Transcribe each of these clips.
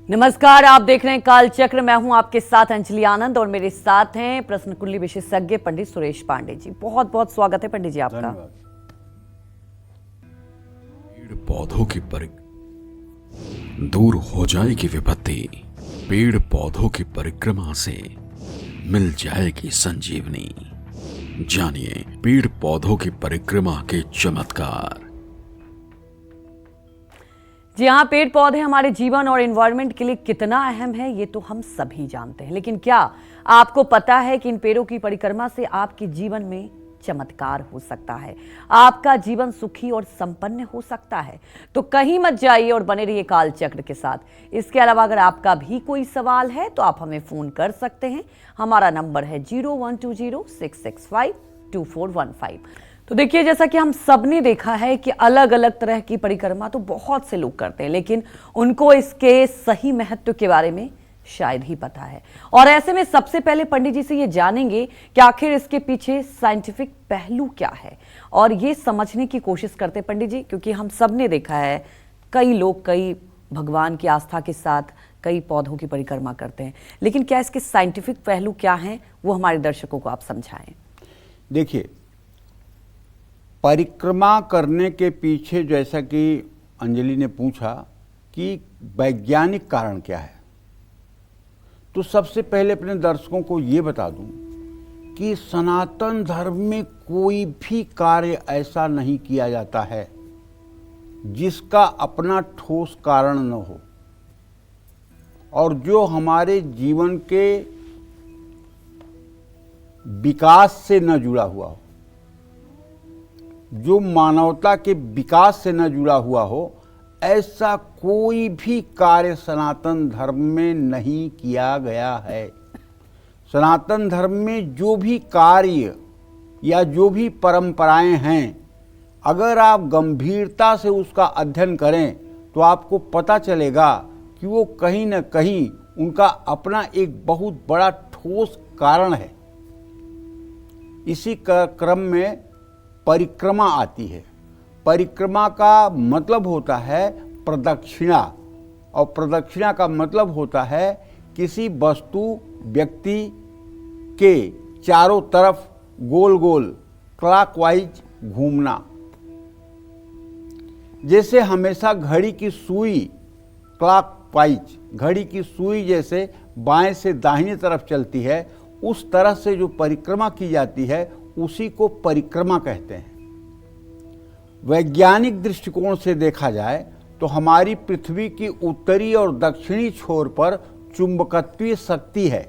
नमस्कार, आप देख रहे हैं काल चक्र। मैं हूं आपके साथ अंजलि आनंद और मेरे साथ हैं प्रश्न कुंडली विशेषज्ञ पंडित सुरेश पांडे जी। बहुत बहुत स्वागत है पंडित जी आपका। पेड़ पौधों की दूर हो जाएगी विपत्ति, पेड़ पौधों की परिक्रमा से मिल जाएगी संजीवनी। जानिए पेड़ पौधों की परिक्रमा के चमत्कार। जी हाँ, पेड़ पौधे हमारे जीवन और एनवायरनमेंट के लिए कितना अहम है ये तो हम सभी जानते हैं, लेकिन क्या आपको पता है कि इन पेड़ों की परिक्रमा से आपके जीवन में चमत्कार हो सकता है, आपका जीवन सुखी और संपन्न हो सकता है। तो कहीं मत जाइए और बने रहिए काल चक्र के साथ। इसके अलावा अगर आपका भी कोई सवाल है तो आप हमें फोन कर सकते हैं। हमारा नंबर है 0120-665-2415। तो देखिए, जैसा कि हम सब ने देखा है कि अलग अलग तरह की परिक्रमा तो बहुत से लोग करते हैं, लेकिन उनको इसके सही महत्व के बारे में शायद ही पता है। और ऐसे में सबसे पहले पंडित जी से ये जानेंगे कि आखिर इसके पीछे साइंटिफिक पहलू क्या है, और ये समझने की कोशिश करते हैं पंडित जी, क्योंकि हम सब ने देखा है कई लोग कई भगवान की आस्था के साथ कई पौधों की परिक्रमा करते हैं, लेकिन क्या इसके साइंटिफिक पहलू क्या हैं वो हमारे दर्शकों को आप समझाएं। देखिए, परिक्रमा करने के पीछे जैसा कि अंजलि ने पूछा कि वैज्ञानिक कारण क्या है, तो सबसे पहले अपने दर्शकों को ये बता दूं कि सनातन धर्म में कोई भी कार्य ऐसा नहीं किया जाता है जिसका अपना ठोस कारण न हो, और जो हमारे जीवन के विकास से न जुड़ा हुआ हो, जो मानवता के विकास से न जुड़ा हुआ हो, ऐसा कोई भी कार्य सनातन धर्म में नहीं किया गया है। सनातन धर्म में जो भी कार्य या जो भी परंपराएं हैं, अगर आप गंभीरता से उसका अध्ययन करें तो आपको पता चलेगा कि वो कहीं न कहीं उनका अपना एक बहुत बड़ा ठोस कारण है। इसी क्रम में परिक्रमा आती है। परिक्रमा का मतलब होता है प्रदक्षिणा, और प्रदक्षिणा का मतलब होता है किसी वस्तु व्यक्ति के चारों तरफ गोल गोल क्लॉकवाइज घूमना। जैसे हमेशा घड़ी की सुई क्लॉकवाइज, घड़ी की सुई जैसे बाएं से दाहिने तरफ चलती है, उस तरह से जो परिक्रमा की जाती है उसी को परिक्रमा कहते हैं। वैज्ञानिक दृष्टिकोण से देखा जाए तो हमारी पृथ्वी की उत्तरी और दक्षिणी छोर पर चुंबकत्वीय शक्ति है।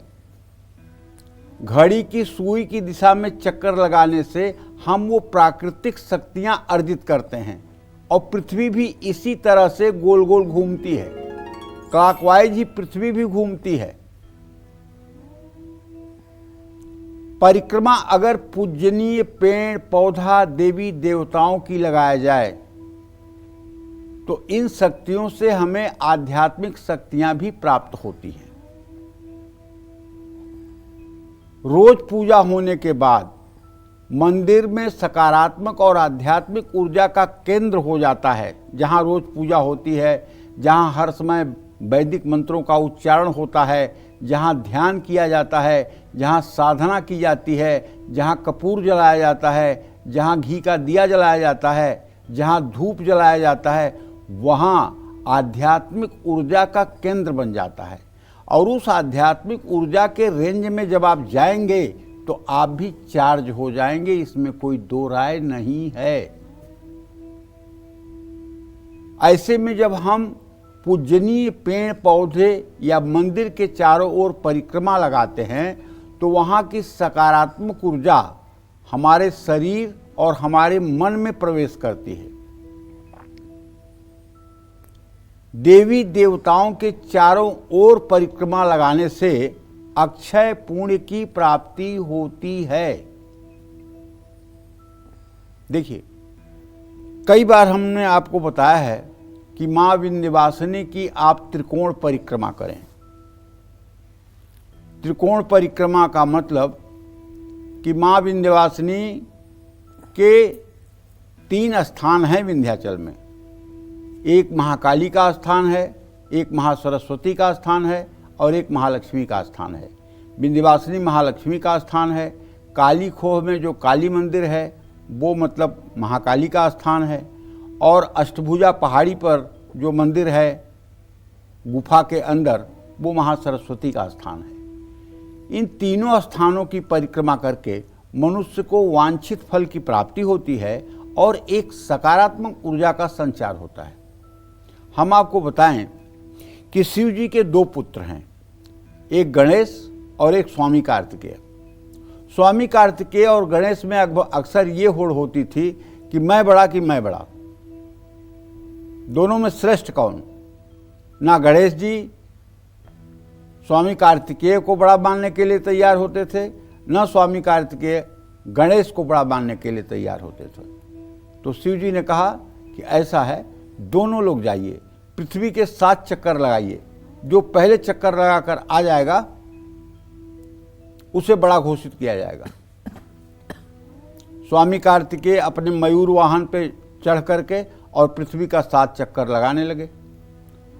घड़ी की सुई की दिशा में चक्कर लगाने से हम वो प्राकृतिक शक्तियां अर्जित करते हैं, और पृथ्वी भी इसी तरह से गोल गोल घूमती है। क्लॉकवाइज ही पृथ्वी भी घूमती है। परिक्रमा अगर पूजनीय पेड़ पौधा देवी देवताओं की लगाया जाए तो इन शक्तियों से हमें आध्यात्मिक शक्तियां भी प्राप्त होती हैं। रोज पूजा होने के बाद मंदिर में सकारात्मक और आध्यात्मिक ऊर्जा का केंद्र हो जाता है। जहां रोज पूजा होती है, जहां हर समय वैदिक मंत्रों का उच्चारण होता है, जहाँ ध्यान किया जाता है, जहाँ साधना की जाती है, जहाँ कपूर जलाया जाता है, जहाँ घी का दिया जलाया जाता है, जहाँ धूप जलाया जाता है, वहाँ आध्यात्मिक ऊर्जा का केंद्र बन जाता है। और उस आध्यात्मिक ऊर्जा के रेंज में जब आप जाएंगे तो आप भी चार्ज हो जाएंगे, इसमें कोई दो राय नहीं है। ऐसे में जब हम पूजनीय पेड़ पौधे या मंदिर के चारों ओर परिक्रमा लगाते हैं तो वहाँ की सकारात्मक ऊर्जा हमारे शरीर और हमारे मन में प्रवेश करती है। देवी देवताओं के चारों ओर परिक्रमा लगाने से अक्षय पुण्य की प्राप्ति होती है। देखिए, कई बार हमने आपको बताया है कि माँ विंध्यवासिनी की आप त्रिकोण परिक्रमा करें। त्रिकोण परिक्रमा का मतलब कि माँ विंध्यवासिनी के 3 स्थान हैं विंध्याचल में। एक महाकाली का स्थान है, एक महासरस्वती का स्थान है और एक महालक्ष्मी का स्थान है। विंध्यवासिनी महालक्ष्मी का स्थान है। काली खोह में जो काली मंदिर है वो मतलब महाकाली का स्थान है। और अष्टभुजा पहाड़ी पर जो मंदिर है गुफा के अंदर वो महासरस्वती का स्थान है। इन तीनों स्थानों की परिक्रमा करके मनुष्य को वांछित फल की प्राप्ति होती है और एक सकारात्मक ऊर्जा का संचार होता है। हम आपको बताएं कि शिव जी के 2 पुत्र हैं, एक गणेश और एक स्वामी कार्तिकेय। स्वामी कार्तिकेय और गणेश में अक्सर ये होड़ होती थी कि मैं बड़ा कि मैं बड़ा, दोनों में श्रेष्ठ कौन। ना गणेश जी स्वामी कार्तिकेय को बड़ा मानने के लिए तैयार होते थे, न स्वामी कार्तिकेय गणेश को बड़ा मानने के लिए तैयार होते थे। तो शिव जी ने कहा कि ऐसा है, दोनों लोग जाइए, पृथ्वी के 7 चक्कर लगाइए, जो पहले चक्कर लगाकर आ जाएगा उसे बड़ा घोषित किया जाएगा। स्वामी कार्तिकेय अपने मयूर वाहन पे चढ़ करके और पृथ्वी का 7 चक्कर लगाने लगे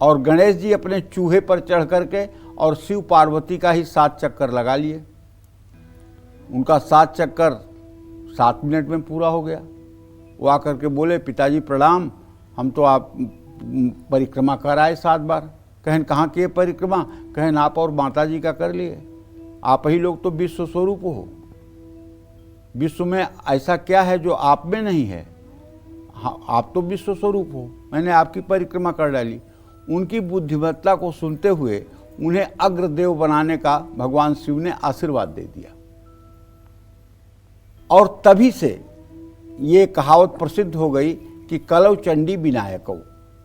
और गणेश जी अपने चूहे पर चढ़ करके और शिव पार्वती का ही 7 चक्कर लगा लिए। उनका 7 चक्कर 7 मिनट में पूरा हो गया। वो आकर के बोले, पिताजी प्रणाम, हम तो आप परिक्रमा कर आए 7 बार। कहें कहाँ किए परिक्रमा? कहें आप और माता जी का कर लिए, आप ही लोग तो विश्व स्वरूप हो, विश्व में ऐसा क्या है जो आप में नहीं है? हाँ, आप तो विश्व स्वरूप हो, मैंने आपकी परिक्रमा कर डाली। उनकी बुद्धिमत्ता को सुनते हुए उन्हें अग्रदेव बनाने का भगवान शिव ने आशीर्वाद दे दिया। और तभी से ये कहावत प्रसिद्ध हो गई कि कलौ चंडी विनायकौ,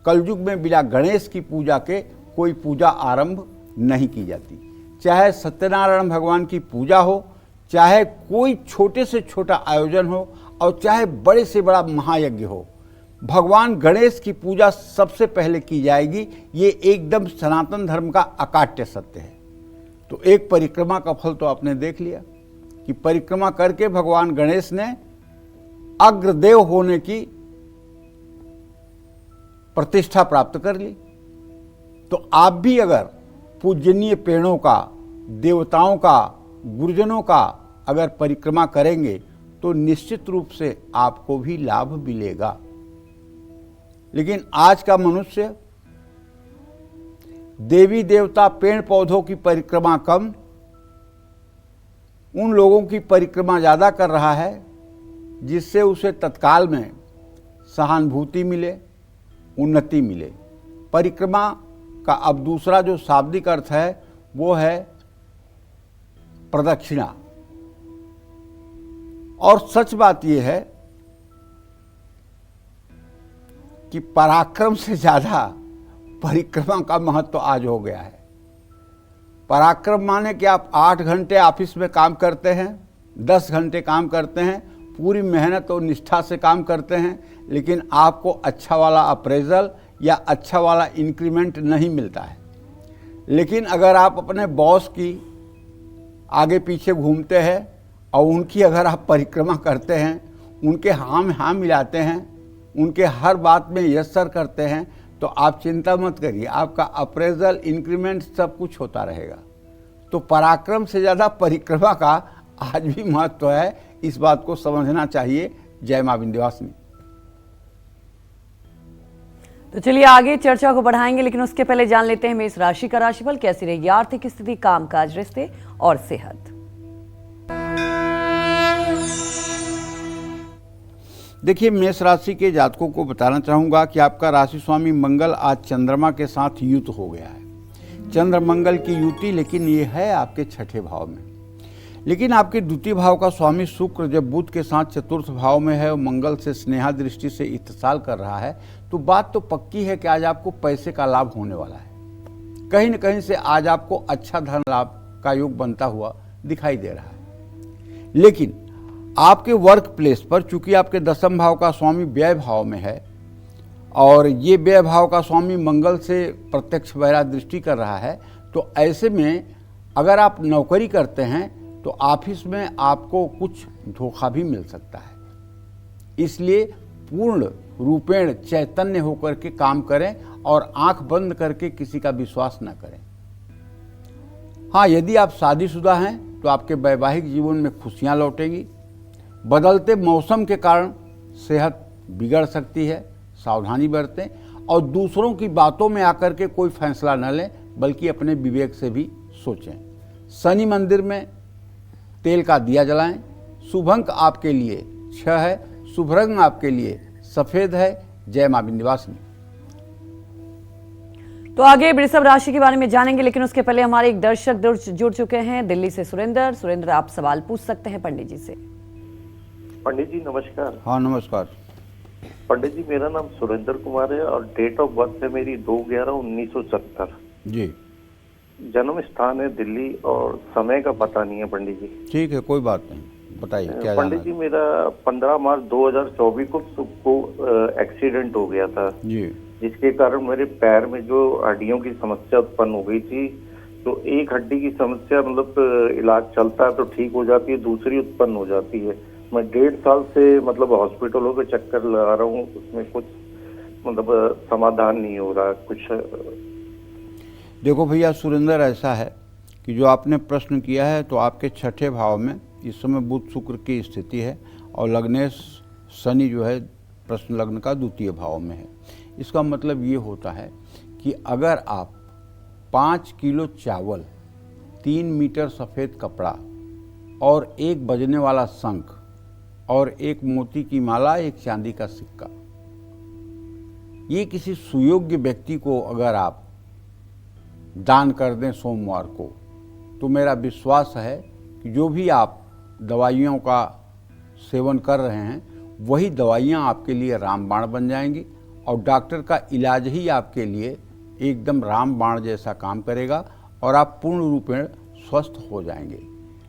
कलयुग में बिना गणेश की पूजा के कोई पूजा आरंभ नहीं की जाती। चाहे सत्यनारायण भगवान की पूजा हो, चाहे कोई छोटे से छोटा आयोजन हो और चाहे बड़े से बड़ा महायज्ञ हो, भगवान गणेश की पूजा सबसे पहले की जाएगी। ये एकदम सनातन धर्म का अकाट्य सत्य है। तो एक परिक्रमा का फल तो आपने देख लिया कि परिक्रमा करके भगवान गणेश ने अग्रदेव होने की प्रतिष्ठा प्राप्त कर ली। तो आप भी अगर पूजनीय पेड़ों का, देवताओं का, गुरुजनों का अगर परिक्रमा करेंगे तो निश्चित रूप से आपको भी लाभ मिलेगा। लेकिन आज का मनुष्य देवी देवता, पेड़ पौधों की परिक्रमा कम, उन लोगों की परिक्रमा ज़्यादा कर रहा है जिससे उसे तत्काल में सहानुभूति मिले, उन्नति मिले। परिक्रमा का अब दूसरा जो शाब्दिक अर्थ है वो है प्रदक्षिणा। और सच बात यह है कि पराक्रम से ज़्यादा परिक्रमा का महत्व आज हो गया है। पराक्रम माने कि आप 8 घंटे ऑफिस में काम करते हैं, 10 घंटे काम करते हैं, पूरी मेहनत और निष्ठा से काम करते हैं, लेकिन आपको अच्छा वाला अप्रेजल या अच्छा वाला इंक्रीमेंट नहीं मिलता है। लेकिन अगर आप अपने बॉस की आगे पीछे घूमते हैं और उनकी अगर आप परिक्रमा करते हैं, उनके हाँ में हाँ मिलाते हैं, उनके हर बात में यस सर करते हैं, तो आप चिंता मत करिए, आपका अप्रेजल, इंक्रीमेंट सब कुछ होता रहेगा। तो पराक्रम से ज़्यादा परिक्रमा का आज भी महत्व है, इस बात को समझना चाहिए। जय मां विंध्यवासिनी। तो चलिए आगे चर्चा को बढ़ाएंगे, लेकिन उसके पहले जान लेते हैं मेष राशि का राशिफल। कैसी रहेगी आर्थिक स्थिति, कामकाज, रिश्ते और सेहत। देखिए, मेष राशि के जातकों को बताना चाहूंगा कि आपका राशि स्वामी मंगल आज चंद्रमा के साथ युत हो गया है। चंद्र मंगल की युति, लेकिन ये है आपके 6ठे भाव में। लेकिन आपके द्वितीय भाव का स्वामी शुक्र जब बुध के साथ 4th भाव में है और मंगल से स्नेहा दृष्टि से इत्तिसाल कर रहा है, तो बात तो पक्की है कि आज आपको पैसे का लाभ होने वाला है। कहीं न कहीं से आज आपको अच्छा धन लाभ का योग बनता हुआ दिखाई दे रहा है। लेकिन आपके वर्क प्लेस पर, चूंकि आपके 10th भाव का स्वामी व्यय भाव में है और ये व्यय भाव का स्वामी मंगल से प्रत्यक्ष बहिरा दृष्टि कर रहा है, तो ऐसे में अगर आप नौकरी करते हैं तो ऑफिस में आपको कुछ धोखा भी मिल सकता है। इसलिए पूर्ण रूपेण चैतन्य होकर के काम करें और आंख बंद करके किसी का विश्वास न करें। हाँ, यदि आप शादीशुदा हैं तो आपके वैवाहिक जीवन में खुशियां लौटेंगी। बदलते मौसम के कारण सेहत बिगड़ सकती है, सावधानी बरतें और दूसरों की बातों में आकर के कोई फैसला न लें, बल्कि अपने विवेक से भी सोचें। शनि मंदिर में तेल का दिया जलाएं। शुभ अंक आपके लिए 6 है, शुभ रंग आपके लिए सफेद है। जय मां विंध्यवासिनी। तो आगे वृषभ राशि के बारे में जानेंगे, लेकिन उसके पहले हमारे एक दर्शक जुड़ चुके हैं दिल्ली से। सुरेंद्र, आप सवाल पूछ सकते हैं पंडित जी से। पंडित जी नमस्कार। हाँ नमस्कार। पंडित जी, मेरा नाम सुरेंद्र कुमार है और डेट ऑफ बर्थ है मेरी 2/11/1970। जी जन्म स्थान है दिल्ली और समय का पता नहीं है पंडित जी। ठीक है, कोई बात नहीं, बताइए क्या पंडित जी, मेरा 15 मार्च 2024 को एक्सीडेंट हो गया था जी, जिसके कारण मेरे पैर में जो हड्डियों की समस्या उत्पन्न हो गई थी। तो एक हड्डी की समस्या मतलब इलाज चलता है तो ठीक हो जाती है, दूसरी उत्पन्न हो जाती है। मैं 1.5 साल से मतलब हॉस्पिटलों के चक्कर लगा रहा हूँ, उसमें कुछ मतलब समाधान नहीं हो रहा कुछ। देखो भैया सुरेंद्र, ऐसा है कि जो आपने प्रश्न किया है तो आपके 6ठे भाव में इस समय बुध शुक्र की स्थिति है और लग्नेश शनि जो है प्रश्न लग्न का 2य भाव में है। इसका मतलब ये होता है कि अगर आप 5 किलो चावल, 3 मीटर सफ़ेद कपड़ा और 1 बजने वाला शंख और 1 मोती की माला, 1 चांदी का सिक्का, ये किसी सुयोग्य व्यक्ति को अगर आप दान कर दें सोमवार को, तो मेरा विश्वास है कि जो भी आप दवाइयों का सेवन कर रहे हैं वही दवाइयाँ आपके लिए रामबाण बन जाएंगी और डॉक्टर का इलाज ही आपके लिए एकदम रामबाण जैसा काम करेगा और आप पूर्ण रूपेण स्वस्थ हो जाएंगे।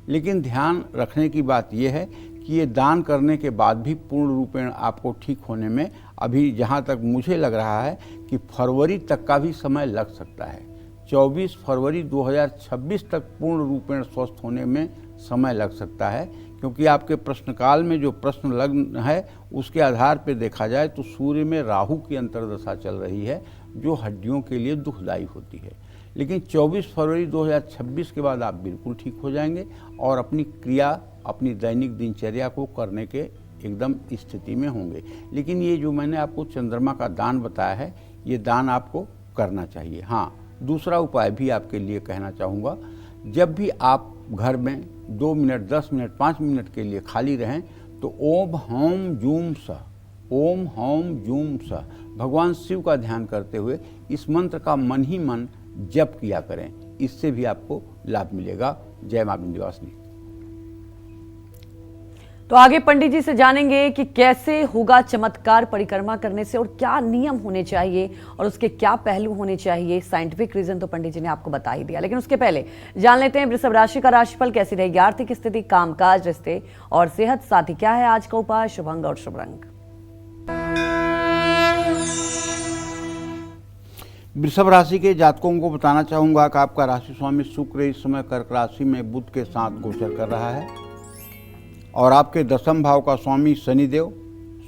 लेकिन ध्यान रखने की बात यह है कि ये दान करने के बाद भी पूर्ण रूपेण आपको ठीक होने में अभी जहाँ तक मुझे लग रहा है कि फरवरी तक का भी समय लग सकता है। 24 फरवरी 2026 तक पूर्ण रूपेण स्वस्थ होने में समय लग सकता है, क्योंकि आपके प्रश्नकाल में जो प्रश्न लग्न है उसके आधार पर देखा जाए तो सूर्य में राहु की अंतर्दशा चल रही है जो हड्डियों के लिए दुखदायी होती है। लेकिन 24 फरवरी 2026 के बाद आप बिल्कुल ठीक हो जाएंगे और अपनी क्रिया, अपनी दैनिक दिनचर्या को करने के एकदम स्थिति में होंगे। लेकिन ये जो मैंने आपको चंद्रमा का दान बताया है, ये दान आपको करना चाहिए। हाँ, दूसरा उपाय भी आपके लिए कहना चाहूँगा, जब भी आप घर में 2 मिनट, 10 मिनट, 5 मिनट के लिए खाली रहें तो ओम हौम जूम सह, ओम हौम जूम सह भगवान शिव का ध्यान करते हुए इस मंत्र का मन ही मन जप किया करें, इससे भी आपको लाभ मिलेगा। जय मां विंध्यवासिनी। तो आगे पंडित जी से जानेंगे कि कैसे होगा चमत्कार परिक्रमा करने से और क्या नियम होने चाहिए और उसके क्या पहलू होने चाहिए। साइंटिफिक रीजन तो पंडित जी ने आपको बता ही दिया, लेकिन उसके पहले जान लेते हैं वृषभ राशि का राशिफल कैसी रहेगी। आर्थिक स्थिति, कामकाज, रिश्ते और सेहत, साथ ही क्या है आज का उपाय, शुभ अंग और शुभ रंग। वृषभ राशि के जातकों को बताना चाहूँगा कि आपका राशि स्वामी शुक्र इस समय कर्क राशि में बुध के साथ गोचर कर रहा है और आपके 10वें भाव का स्वामी शनिदेव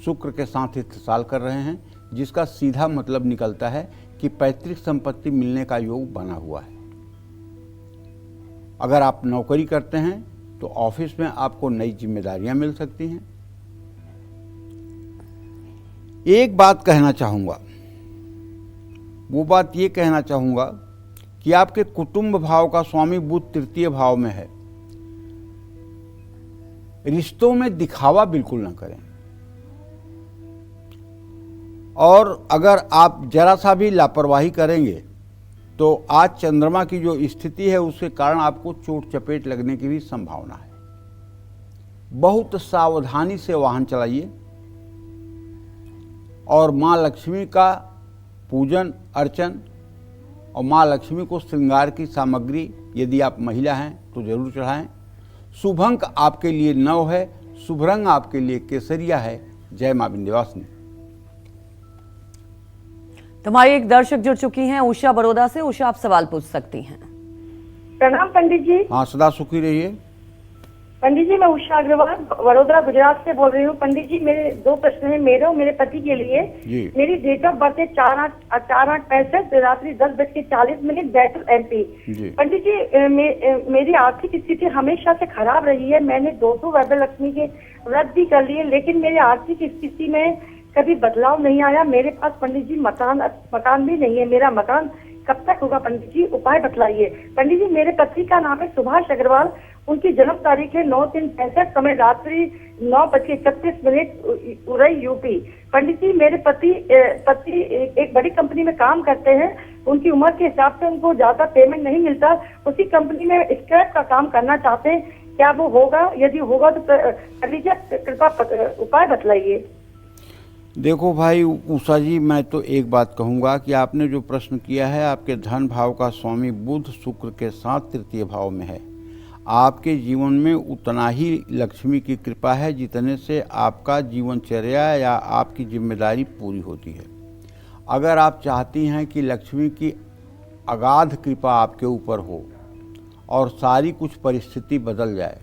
शुक्र के साथ इत्तेसाल कर रहे हैं, जिसका सीधा मतलब निकलता है कि पैतृक संपत्ति मिलने का योग बना हुआ है। अगर आप नौकरी करते हैं तो ऑफिस में आपको नई जिम्मेदारियां मिल सकती हैं। एक बात कहना चाहूँगा, वो बात ये कहना चाहूँगा कि आपके कुटुंब भाव का स्वामी बुध 3य भाव में है। रिश्तों में दिखावा बिल्कुल ना करें और अगर आप जरा सा भी लापरवाही करेंगे तो आज चंद्रमा की जो स्थिति है उसके कारण आपको चोट चपेट लगने की भी संभावना है। बहुत सावधानी से वाहन चलाइए और माँ लक्ष्मी का पूजन अर्चन और माँ लक्ष्मी को श्रृंगार की सामग्री यदि आप महिला हैं तो जरूर चढ़ाएं। शुभ अंक आपके लिए 9 है, शुभ रंग आपके लिए केसरिया है। जय मां विंध्यवासिनी। हमारी एक दर्शक जुड़ चुकी हैं उषा बड़ौदा से। उषा, आप सवाल पूछ सकती हैं। प्रणाम पंडित जी। हाँ, सदा सुखी रहिए। पंडित जी, मैं उषा अग्रवाल वडोदरा गुजरात से बोल रही हूँ। पंडित जी, मेरे 2 प्रश्न हैं, मेरे और मेरे पति के लिए। जी। मेरी डेट ऑफ बर्थ है 4/8/65, रात्रि 10:40, बैतूल MP। जी। पंडित जी, मेरी आर्थिक स्थिति हमेशा से खराब रही है। मैंने 200 वैभव लक्ष्मी के व्रत भी कर लिए, लेकिन मेरी आर्थिक स्थिति में कभी बदलाव नहीं आया। मेरे पास पंडित जी मकान भी नहीं है। मेरा मकान कब तक होगा पंडित जी, उपाय बतलाइए। पंडित जी, मेरे पति का नाम है सुभाष अग्रवाल, उनकी जन्म तारीख है 9/3/65, समय रात्रि 9:31, उरई UP। पंडित जी, मेरे पति एक बड़ी कंपनी में काम करते हैं। उनकी उम्र के हिसाब से उनको ज्यादा पेमेंट नहीं मिलता। उसी कंपनी में स्क्रैप का काम करना चाहते हैं, क्या वो होगा? यदि होगा तो कर लीजिए, कृपा उपाय बतलाइए। देखो भाई उषा जी, मैं तो एक बात कहूँगा कि आपने जो प्रश्न किया है, आपके धन भाव का स्वामी बुध शुक्र के साथ तृतीय भाव में है। आपके जीवन में उतना ही लक्ष्मी की कृपा है जितने से आपका जीवनचर्या या आपकी जिम्मेदारी पूरी होती है। अगर आप चाहती हैं कि लक्ष्मी की अगाध कृपा आपके ऊपर हो और सारी कुछ परिस्थिति बदल जाए,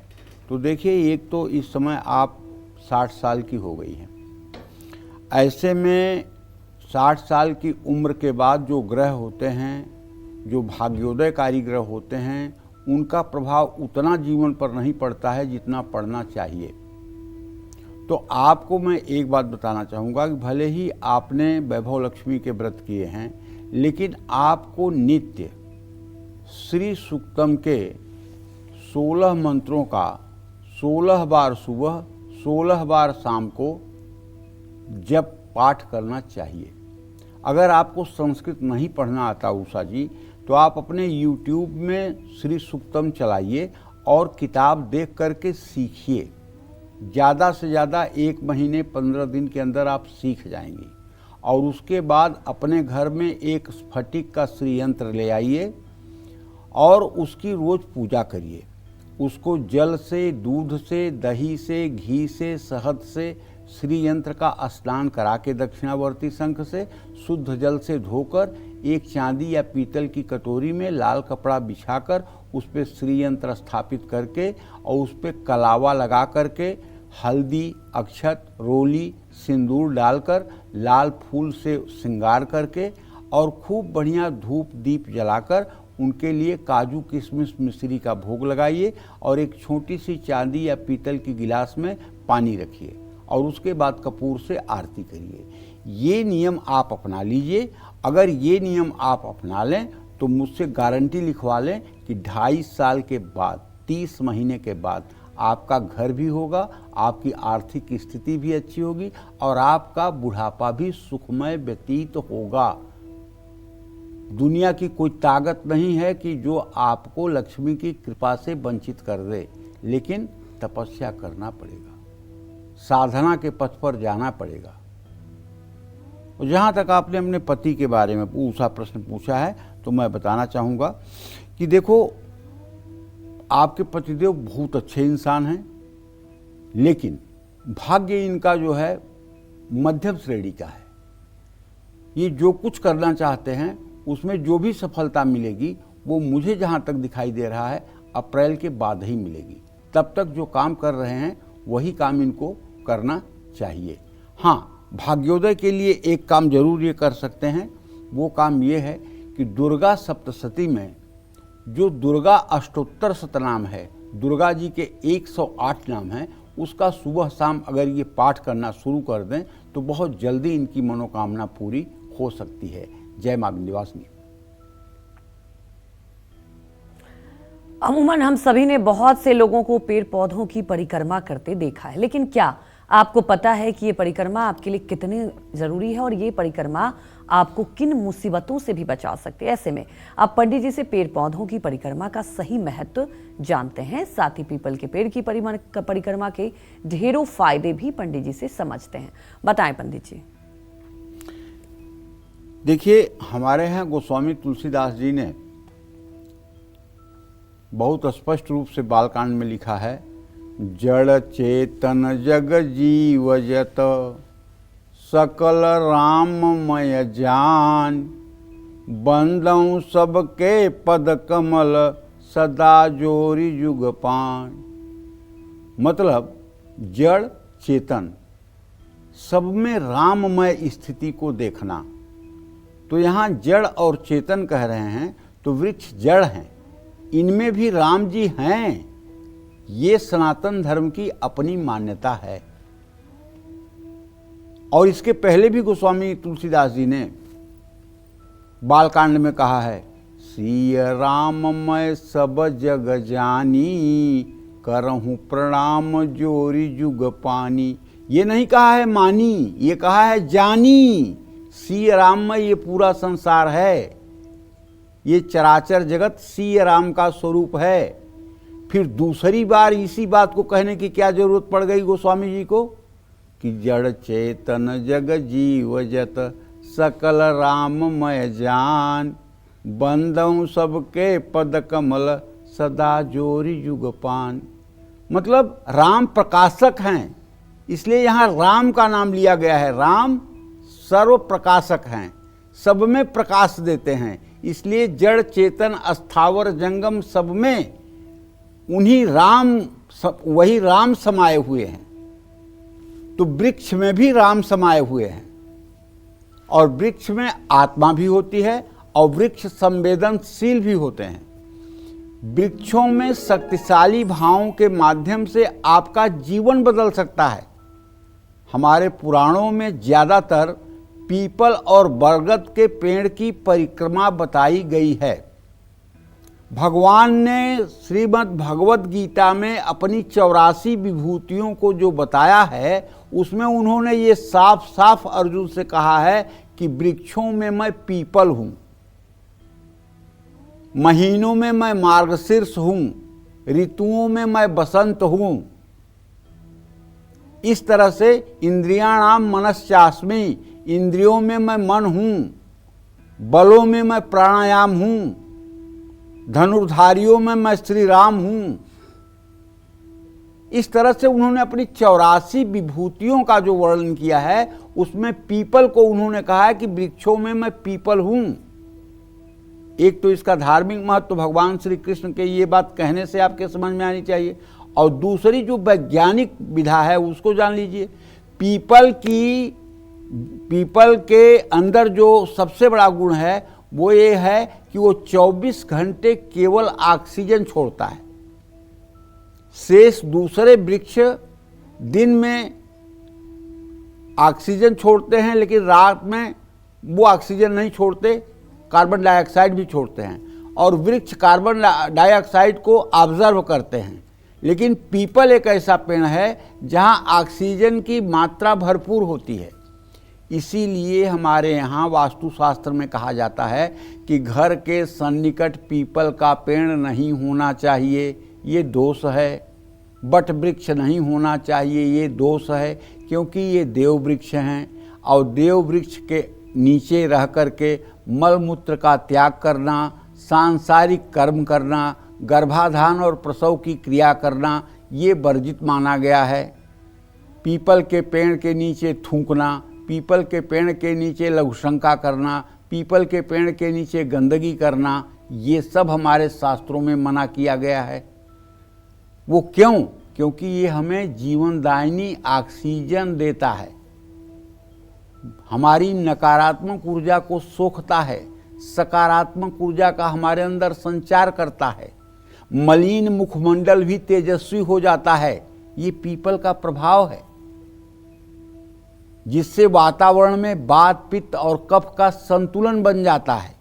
तो देखिए, एक तो इस समय आप 60 साल की हो गई हैं। ऐसे में 60 साल की उम्र के बाद जो ग्रह होते हैं, जो भाग्योदयकारी ग्रह होते हैं, उनका प्रभाव उतना जीवन पर नहीं पड़ता है जितना पड़ना चाहिए। तो आपको मैं एक बात बताना चाहूँगा कि भले ही आपने वैभव लक्ष्मी के व्रत किए हैं, लेकिन आपको नित्य श्री सूक्तम के 16 मंत्रों का 16 बार सुबह 16 बार शाम को जप पाठ करना चाहिए। अगर आपको संस्कृत नहीं पढ़ना आता उषा जी, तो आप अपने YouTube में श्री सूक्तम चलाइए और किताब देख करके सीखिए। ज़्यादा से ज़्यादा 1 महीने 15 दिन के अंदर आप सीख जाएंगी। और उसके बाद अपने घर में एक स्फटिक का श्री यंत्र ले आइए और उसकी रोज़ पूजा करिए। उसको जल से, दूध से, दही से, घी से, शहद से श्री यंत्र का स्नान करा के दक्षिणावर्ती शंख से शुद्ध जल से धोकर एक चांदी या पीतल की कटोरी में लाल कपड़ा बिछाकर उस पर श्री यंत्र स्थापित करके और उस पर कलावा लगा करके हल्दी, अक्षत, रोली, सिंदूर डालकर लाल फूल से श्रृंगार करके और खूब बढ़िया धूप दीप जलाकर उनके लिए काजू किशमिश मिश्री का भोग लगाइए और एक छोटी सी चांदी या पीतल की गिलास में पानी रखिए और उसके बाद कपूर से आरती करिए। ये नियम आप अपना लीजिए। अगर ये नियम आप अपना लें तो मुझसे गारंटी लिखवा लें कि 2.5 साल के बाद, 30 महीने के बाद आपका घर भी होगा, आपकी आर्थिक स्थिति भी अच्छी होगी और आपका बुढ़ापा भी सुखमय व्यतीत होगा। दुनिया की कोई ताकत नहीं है कि जो आपको लक्ष्मी की कृपा से वंचित कर दे, लेकिन तपस्या करना पड़ेगा, साधना के पथ पर जाना पड़ेगा। और जहाँ तक आपने अपने पति के बारे में उषा प्रश्न पूछा है, तो मैं बताना चाहूँगा कि देखो, आपके पतिदेव बहुत अच्छे इंसान हैं, लेकिन भाग्य इनका जो है मध्यम श्रेणी का है। ये जो कुछ करना चाहते हैं उसमें जो भी सफलता मिलेगी वो मुझे जहाँ तक दिखाई दे रहा है अप्रैल के बाद ही मिलेगी। तब तक जो काम कर रहे हैं वही काम इनको करना चाहिए। हाँ, भाग्योदय के लिए एक काम जरूर ये कर सकते हैं। वो काम ये है कि दुर्गा सप्तशती में जो दुर्गा अष्टोत्तर शतनाम है, दुर्गा जी के 108 नाम हैं, उसका सुबह शाम अगर ये पाठ करना शुरू कर दें तो बहुत जल्दी इनकी मनोकामना पूरी हो सकती है। जय मां विंध्यवासिनी। अमूमन हम सभी ने बहुत से लोगों को पेड़ पौधों की परिक्रमा करते देखा है, लेकिन क्या आपको पता है कि ये परिक्रमा आपके लिए कितनी जरूरी है और ये परिक्रमा आपको किन मुसीबतों से भी बचा सकती है? ऐसे में आप पंडित जी से पेड़ पौधों की परिक्रमा का सही महत्व जानते हैं, साथ ही पीपल के पेड़ की परिक्रमा के ढेरों फायदे भी पंडित जी से समझते हैं। बताएं पंडित जी। देखिए, हमारे यहाँ गोस्वामी तुलसीदास जी ने बहुत स्पष्ट रूप से बालकांड में लिखा है, जड़ चेतन जग जीव जत सकल राममय जान, बंदौ सबके पद कमल सदा जोरी जुग पान। मतलब जड़ चेतन सब में राममय स्थिति को देखना। तो यहाँ जड़ और चेतन कह रहे हैं तो वृक्ष जड़ हैं, इनमें भी राम जी हैं। ये सनातन धर्म की अपनी मान्यता है। और इसके पहले भी गोस्वामी तुलसीदास जी ने बालकांड में कहा है, सिय राम मैं सब जग जानी, करहूं प्रणाम जोरी जुग पानी। ये नहीं कहा है मानी, ये कहा है जानी। सिय राम में ये पूरा संसार है, ये चराचर जगत सिय राम का स्वरूप है। फिर दूसरी बार इसी बात को कहने की क्या जरूरत पड़ गई गोस्वामी जी को कि जड़ चेतन जग जीव जत सकल राममय जान, बंदौ सबके पद कमल सदा जोरी जुग पान। मतलब राम प्रकाशक हैं, इसलिए यहाँ राम का नाम लिया गया है। राम सर्व प्रकाशक हैं, सब में प्रकाश देते हैं, इसलिए जड़ चेतन स्थावर जंगम सब में उन्हीं राम, वही राम समाये हुए हैं। तो वृक्ष में भी राम समाये हुए हैं, और वृक्ष में आत्मा भी होती है, और वृक्ष संवेदनशील भी होते हैं। वृक्षों में शक्तिशाली भावों के माध्यम से आपका जीवन बदल सकता है। हमारे पुराणों में ज़्यादातर पीपल और बरगद के पेड़ की परिक्रमा बताई गई है। भगवान ने श्रीमद् भगवद गीता में अपनी 84 विभूतियों को जो बताया है, उसमें उन्होंने ये साफ साफ अर्जुन से कहा है कि वृक्षों में मैं पीपल हूँ, महीनों में मैं मार्गशीर्ष हूँ, ऋतुओं में मैं बसंत हूँ। इस तरह से इंद्रियाणाम मनश्चास्मि, इंद्रियों में मैं मन हूँ, बलों में मैं प्राणायाम हूँ, धनुर्धारियों में मैं श्री राम हूँ। इस तरह से उन्होंने अपनी 84 विभूतियों का जो वर्णन किया है, उसमें पीपल को उन्होंने कहा है कि वृक्षों में मैं पीपल हूँ। एक तो इसका धार्मिक महत्व भगवान श्री कृष्ण के ये बात कहने से आपके समझ में आनी चाहिए, और दूसरी जो वैज्ञानिक विधा है उसको जान लीजिए। पीपल के अंदर जो सबसे बड़ा गुण है वो ये है कि वो 24 घंटे केवल ऑक्सीजन छोड़ता है। शेष दूसरे वृक्ष दिन में ऑक्सीजन छोड़ते हैं, लेकिन रात में वो ऑक्सीजन नहीं छोड़ते, कार्बन डाइऑक्साइड भी छोड़ते हैं, और वृक्ष कार्बन डाइऑक्साइड को ऑब्जर्व करते हैं। लेकिन पीपल एक ऐसा पेड़ है जहां ऑक्सीजन की मात्रा भरपूर होती है। इसीलिए हमारे यहाँ वास्तुशास्त्र में कहा जाता है कि घर के सन्निकट पीपल का पेड़ नहीं होना चाहिए, ये दोष है। बट वृक्ष नहीं होना चाहिए, ये दोष है, क्योंकि ये देव वृक्ष हैं, और देव वृक्ष के नीचे रह कर के मलमूत्र का त्याग करना, सांसारिक कर्म करना, गर्भाधान और प्रसव की क्रिया करना, ये वर्जित माना गया है। पीपल के पेड़ के नीचे थूकना, पीपल के पेड़ के नीचे लघुशंका करना, पीपल के पेड़ के नीचे गंदगी करना, ये सब हमारे शास्त्रों में मना किया गया है। वो क्यों? क्योंकि ये हमें जीवनदायिनी ऑक्सीजन देता है, हमारी नकारात्मक ऊर्जा को सोखता है, सकारात्मक ऊर्जा का हमारे अंदर संचार करता है, मलिन मुखमंडल भी तेजस्वी हो जाता है। ये पीपल का प्रभाव है, जिससे वातावरण में वात, पित्त और कफ का संतुलन बन जाता है।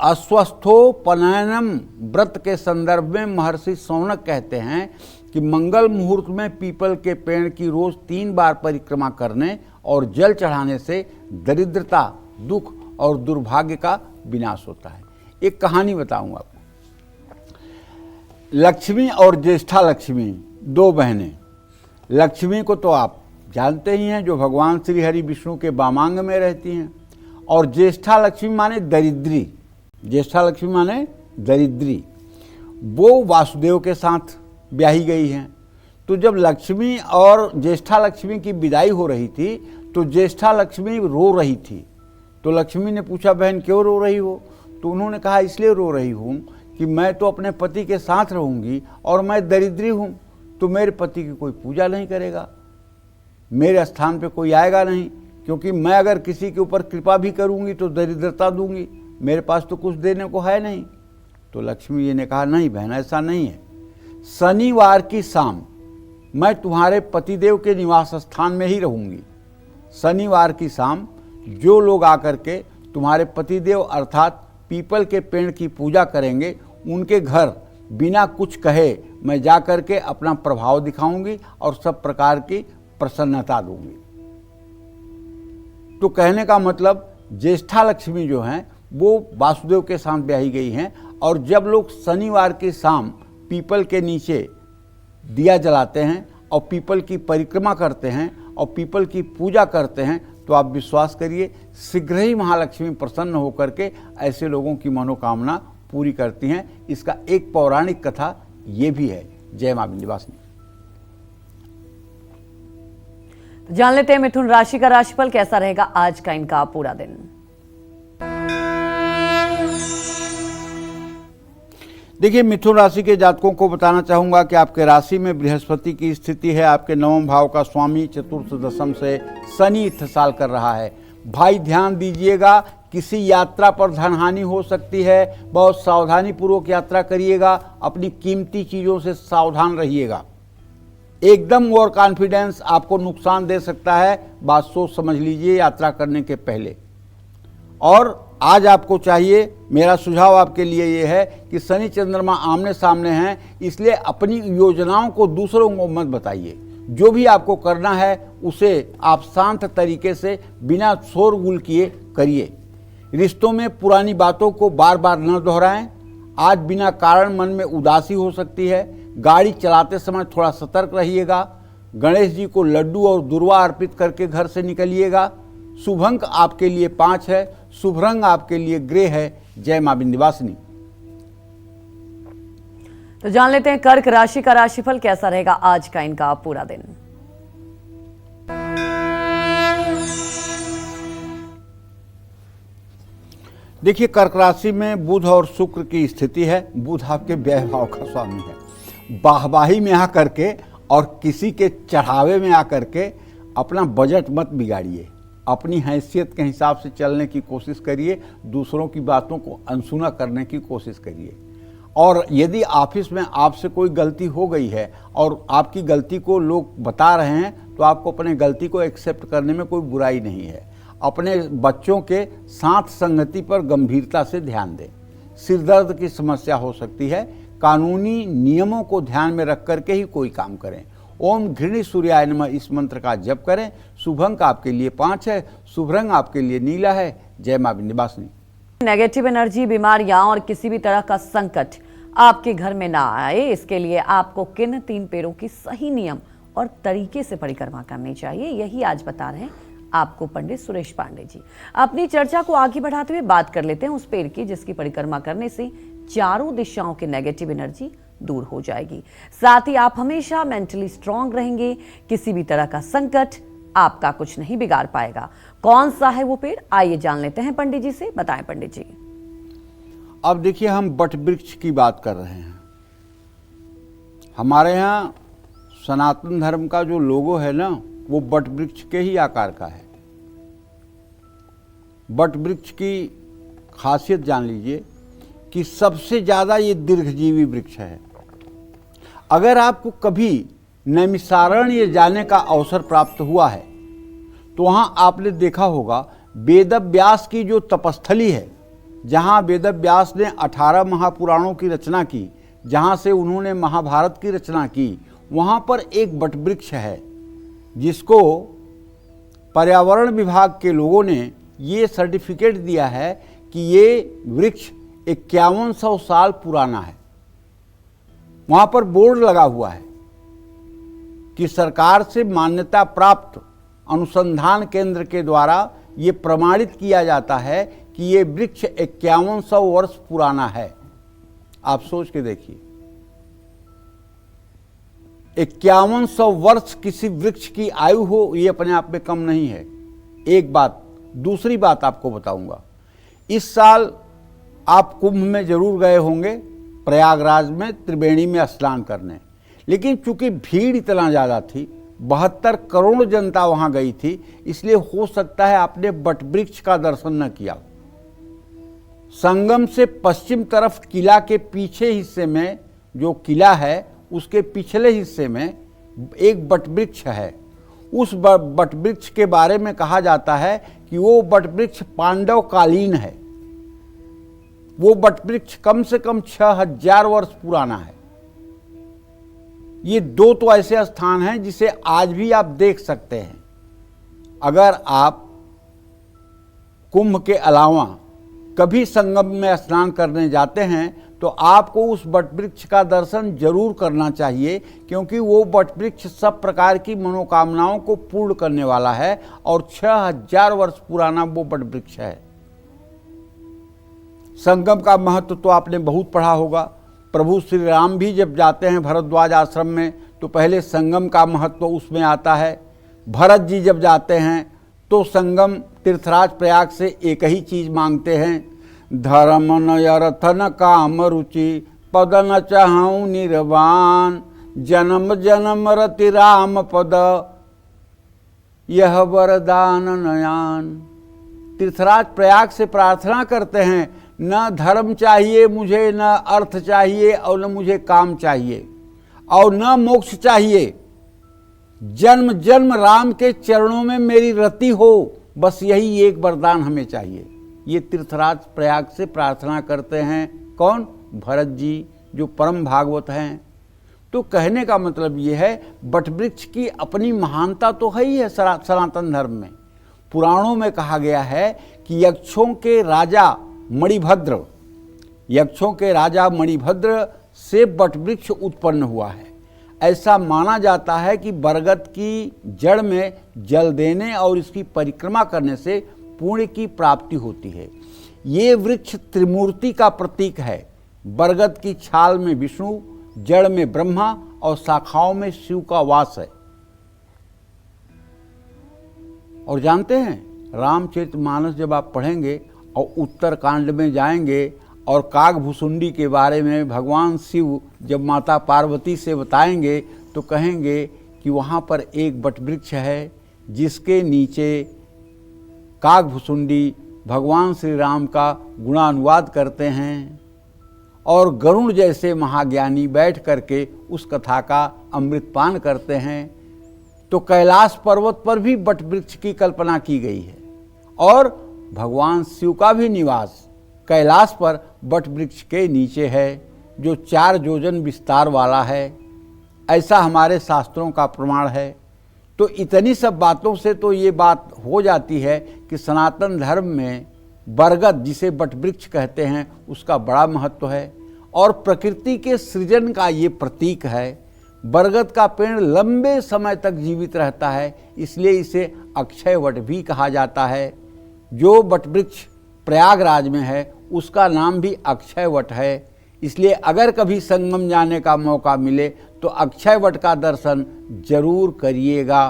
अस्वस्थोपनयनम व्रत के संदर्भ में महर्षि शौनक कहते हैं कि मंगल मुहूर्त में पीपल के पेड़ की रोज 3 बार परिक्रमा करने और जल चढ़ाने से दरिद्रता, दुख और दुर्भाग्य का विनाश होता है। एक कहानी बताऊं आपको। लक्ष्मी और ज्येष्ठा लक्ष्मी 2 बहनें। लक्ष्मी को तो आप जानते ही हैं, जो भगवान श्री हरि विष्णु के वामांग में रहती हैं, और ज्येष्ठा लक्ष्मी माने दरिद्री। ज्येष्ठा लक्ष्मी माने दरिद्री, वो वासुदेव के साथ ब्याही गई हैं। तो जब लक्ष्मी और ज्येष्ठा लक्ष्मी की विदाई हो रही थी, तो ज्येष्ठा लक्ष्मी रो रही थी। तो लक्ष्मी ने पूछा, बहन क्यों रो रही हो? तो उन्होंने कहा, इसलिए रो रही हूँ कि मैं तो अपने पति के साथ रहूंगी और मैं दरिद्री हूं, तो मेरे पति की कोई पूजा नहीं करेगा, मेरे स्थान पे कोई आएगा नहीं, क्योंकि मैं अगर किसी के ऊपर कृपा भी करूंगी तो दरिद्रता दूंगी, मेरे पास तो कुछ देने को है नहीं। तो लक्ष्मी जी ने कहा, नहीं बहन, ऐसा नहीं है। शनिवार की शाम मैं तुम्हारे पतिदेव के निवास स्थान में ही रहूंगी। शनिवार की शाम जो लोग आकर के तुम्हारे पतिदेव अर्थात पीपल के पेड़ की पूजा करेंगे, उनके घर बिना कुछ कहे मैं जा कर के अपना प्रभाव दिखाऊंगी और सब प्रकार की प्रसन्नता दूंगी। तो कहने का मतलब, ज्येष्ठा लक्ष्मी जो हैं वो वासुदेव के साथ ब्याही गई हैं, और जब लोग शनिवार की शाम पीपल के नीचे दिया जलाते हैं और पीपल की परिक्रमा करते हैं और पीपल की पूजा करते हैं, तो आप विश्वास करिए शीघ्र ही महालक्ष्मी प्रसन्न होकर के ऐसे लोगों की मनोकामना पूरी करती हैं। इसका एक पौराणिक कथा ये भी है। जय मां विंध्यवासिनी। तो जान लेते हैं मिथुन राशि का राशिफल कैसा रहेगा आज का इनका पूरा दिन। देखिए, मिथुन राशि के जातकों को बताना चाहूंगा कि आपके राशि में बृहस्पति की स्थिति है। आपके नवम भाव का स्वामी चतुर्थ दशम से शनि इत्थसाल कर रहा है। भाई ध्यान दीजिएगा, किसी यात्रा पर धनहानि हो सकती है, बहुत सावधानी पूर्वक यात्रा करिएगा, अपनी कीमती चीजों से सावधान रहिएगा। एकदम ओवर कॉन्फिडेंस आपको नुकसान दे सकता है, बात सोच समझ लीजिए यात्रा करने के पहले। और आज आपको चाहिए, मेरा सुझाव आपके लिए ये है कि शनि चंद्रमा आमने सामने हैं, इसलिए अपनी योजनाओं को दूसरों को मत बताइए। जो भी आपको करना है उसे आप शांत तरीके से बिना शोरगुल किए करिए। रिश्तों में पुरानी बातों को बार बार न दोहराएं। आज बिना कारण मन में उदासी हो सकती है। गाड़ी चलाते समय थोड़ा सतर्क रहिएगा। गणेश जी को लड्डू और दुर्वा अर्पित करके घर से निकलिएगा। शुभ अंक आपके लिए 5 है। शुभ रंग आपके लिए ग्रे है। जय मां विंध्यवासिनी। तो जान लेते हैं कर्क राशि का राशिफल कैसा रहेगा आज का इनका पूरा दिन। देखिए, कर्क राशि में बुध और शुक्र की स्थिति है। बुध आपके व्यय भाव का स्वामी है। वाहवाही में आकर के और किसी के चढ़ावे में आकर के अपना बजट मत बिगाड़िए। अपनी हैसियत के हिसाब से चलने की कोशिश करिए। दूसरों की बातों को अनसुना करने की कोशिश करिए। और यदि ऑफिस में आपसे कोई गलती हो गई है और आपकी गलती को लोग बता रहे हैं, तो आपको अपने गलती को एक्सेप्ट करने में कोई बुराई नहीं है। अपने बच्चों के साथ संगति पर गंभीरता से ध्यान दें। सिरदर्द की समस्या हो सकती है। कानूनी नियमों को ध्यान में रख करके ही कोई काम करें। ओम घृणी सूर्याय नमः इस मंत्र का जप करें। शुभ अंक आपके लिए 5 है। शुभ रंग आपके लिए नीला है। जय मां विंध्यवासिनी। नेगेटिव एनर्जी, बीमारियां और किसी भी तरह का संकट आपके घर में ना आए, इसके लिए आपको किन 3 पेड़ों की सही नियम और तरीके से परिक्रमा करनी चाहिए, यही आज बता रहे हैं आपको पंडित सुरेश पांडे जी। अपनी चर्चा को आगे बढ़ाते हुए बात कर लेते हैं उस पेड़ की जिसकी परिक्रमा करने से चारों दिशाओं की नेगेटिव एनर्जी दूर हो जाएगी। साथ ही आप हमेशा मेंटली स्ट्रांग रहेंगे। किसी भी तरह का संकट आपका कुछ नहीं बिगाड़ पाएगा। कौन सा है वो पेड़, आइए जान लेते हैं पंडित जी से। बताएं पंडित जी। अब देखिए, हम बट वृक्ष की बात कर रहे हैं। हमारे यहाँ सनातन धर्म का जो लोगो है ना, वो बट वृक्ष के ही आकार का है। बट वृक्ष की खासियत जान लीजिए कि सबसे ज्यादा ये दीर्घजीवी वृक्ष है। अगर आपको कभी नैमिषारण्य जाने का अवसर प्राप्त हुआ है, तो वहां आपने देखा होगा वेदव्यास की जो तपस्थली है, जहां वेदव्यास ने 18 महापुराणों की रचना की, जहां से उन्होंने महाभारत की रचना की, वहां पर एक बट वृक्ष है जिसको पर्यावरण विभाग के लोगों ने ये सर्टिफिकेट दिया है कि ये वृक्ष 5100 साल पुराना है। वहां पर बोर्ड लगा हुआ है कि सरकार से मान्यता प्राप्त अनुसंधान केंद्र के द्वारा ये प्रमाणित किया जाता है कि ये वृक्ष 5100 वर्ष पुराना है। आप सोच के देखिए, 5100 वर्ष किसी वृक्ष की आयु हो, ये अपने आप में कम नहीं है। एक बात। दूसरी बात आपको बताऊंगा, इस साल आप कुंभ में जरूर गए होंगे। प्रयागराज में त्रिवेणी में स्नान करने, लेकिन चूंकि भीड़ इतना ज़्यादा थी, 72 करोड़ जनता वहाँ गई थी, इसलिए हो सकता है आपने बटवृक्ष का दर्शन न किया। संगम से पश्चिम तरफ किला के पीछे हिस्से में, जो किला है उसके पिछले हिस्से में एक बटवृक्ष है। उस बटवृक्ष के बारे में कहा जाता है कि वो बटवृक्ष पांडव कालीन है। वो बटवृक्ष कम से कम 6000 वर्ष पुराना है। ये दो तो ऐसे स्थान हैं जिसे आज भी आप देख सकते हैं। अगर आप कुंभ के अलावा कभी संगम में स्नान करने जाते हैं तो आपको उस वटवृक्ष का दर्शन जरूर करना चाहिए, क्योंकि वो वटवृक्ष सब प्रकार की मनोकामनाओं को पूर्ण करने वाला है और 6000 वर्ष पुराना वो वटवृक्ष है। संगम का महत्व तो आपने बहुत पढ़ा होगा। प्रभु श्री राम भी जब जाते हैं भरद्वाज आश्रम में तो पहले संगम का महत्व उसमें आता है। भरत जी जब जाते हैं तो संगम तीर्थराज प्रयाग से एक ही चीज मांगते हैं, धर्म न अर्थ न काम रुचि पद न चाहूं निर्वाण, जन्म जन्म रति राम पद यह वरदान नयान। तीर्थराज प्रयाग से प्रार्थना करते हैं, न धर्म चाहिए मुझे, न अर्थ चाहिए और न मुझे काम चाहिए और न मोक्ष चाहिए, जन्म जन्म राम के चरणों में मेरी रति हो, बस यही एक वरदान हमें चाहिए। ये तीर्थराज प्रयाग से प्रार्थना करते हैं कौन? भरत जी, जो परम भागवत हैं। तो कहने का मतलब ये है, वटवृक्ष की अपनी महानता तो है ही है सनातन धर्म में। पुराणों में कहा गया है कि यक्षों के राजा मणिभद्र से वटवृक्ष उत्पन्न हुआ है। ऐसा माना जाता है कि बरगद की जड़ में जल देने और इसकी परिक्रमा करने से पुण्य की प्राप्ति होती है। ये वृक्ष त्रिमूर्ति का प्रतीक है। बरगद की छाल में विष्णु, जड़ में ब्रह्मा और शाखाओं में शिव का वास है। और जानते हैं, रामचरितमानस जब आप पढ़ेंगे और उत्तरकांड में जाएंगे और कागभुसुंडी के बारे में भगवान शिव जब माता पार्वती से बताएंगे तो कहेंगे कि वहाँ पर एक वटवृक्ष है जिसके नीचे कागभुसुंडी भगवान श्री राम का गुणानुवाद करते हैं और गरुड़ जैसे महाज्ञानी बैठ करके उस कथा का अमृतपान करते हैं। तो कैलाश पर्वत पर भी वटवृक्ष की कल्पना की गई है और भगवान शिव का भी निवास कैलाश पर वटवृक्ष के नीचे है, जो 4 योजन विस्तार वाला है। ऐसा हमारे शास्त्रों का प्रमाण है। तो इतनी सब बातों से तो ये बात हो जाती है कि सनातन धर्म में बरगद, जिसे वटवृक्ष कहते हैं, उसका बड़ा महत्व है और प्रकृति के सृजन का ये प्रतीक है। बरगद का पेड़ लंबे समय तक जीवित रहता है, इसलिए इसे अक्षय वट भी कहा जाता है। जो वटवृक्ष प्रयागराज में है उसका नाम भी अक्षय वट है। इसलिए अगर कभी संगम जाने का मौका मिले तो अक्षय वट का दर्शन जरूर करिएगा।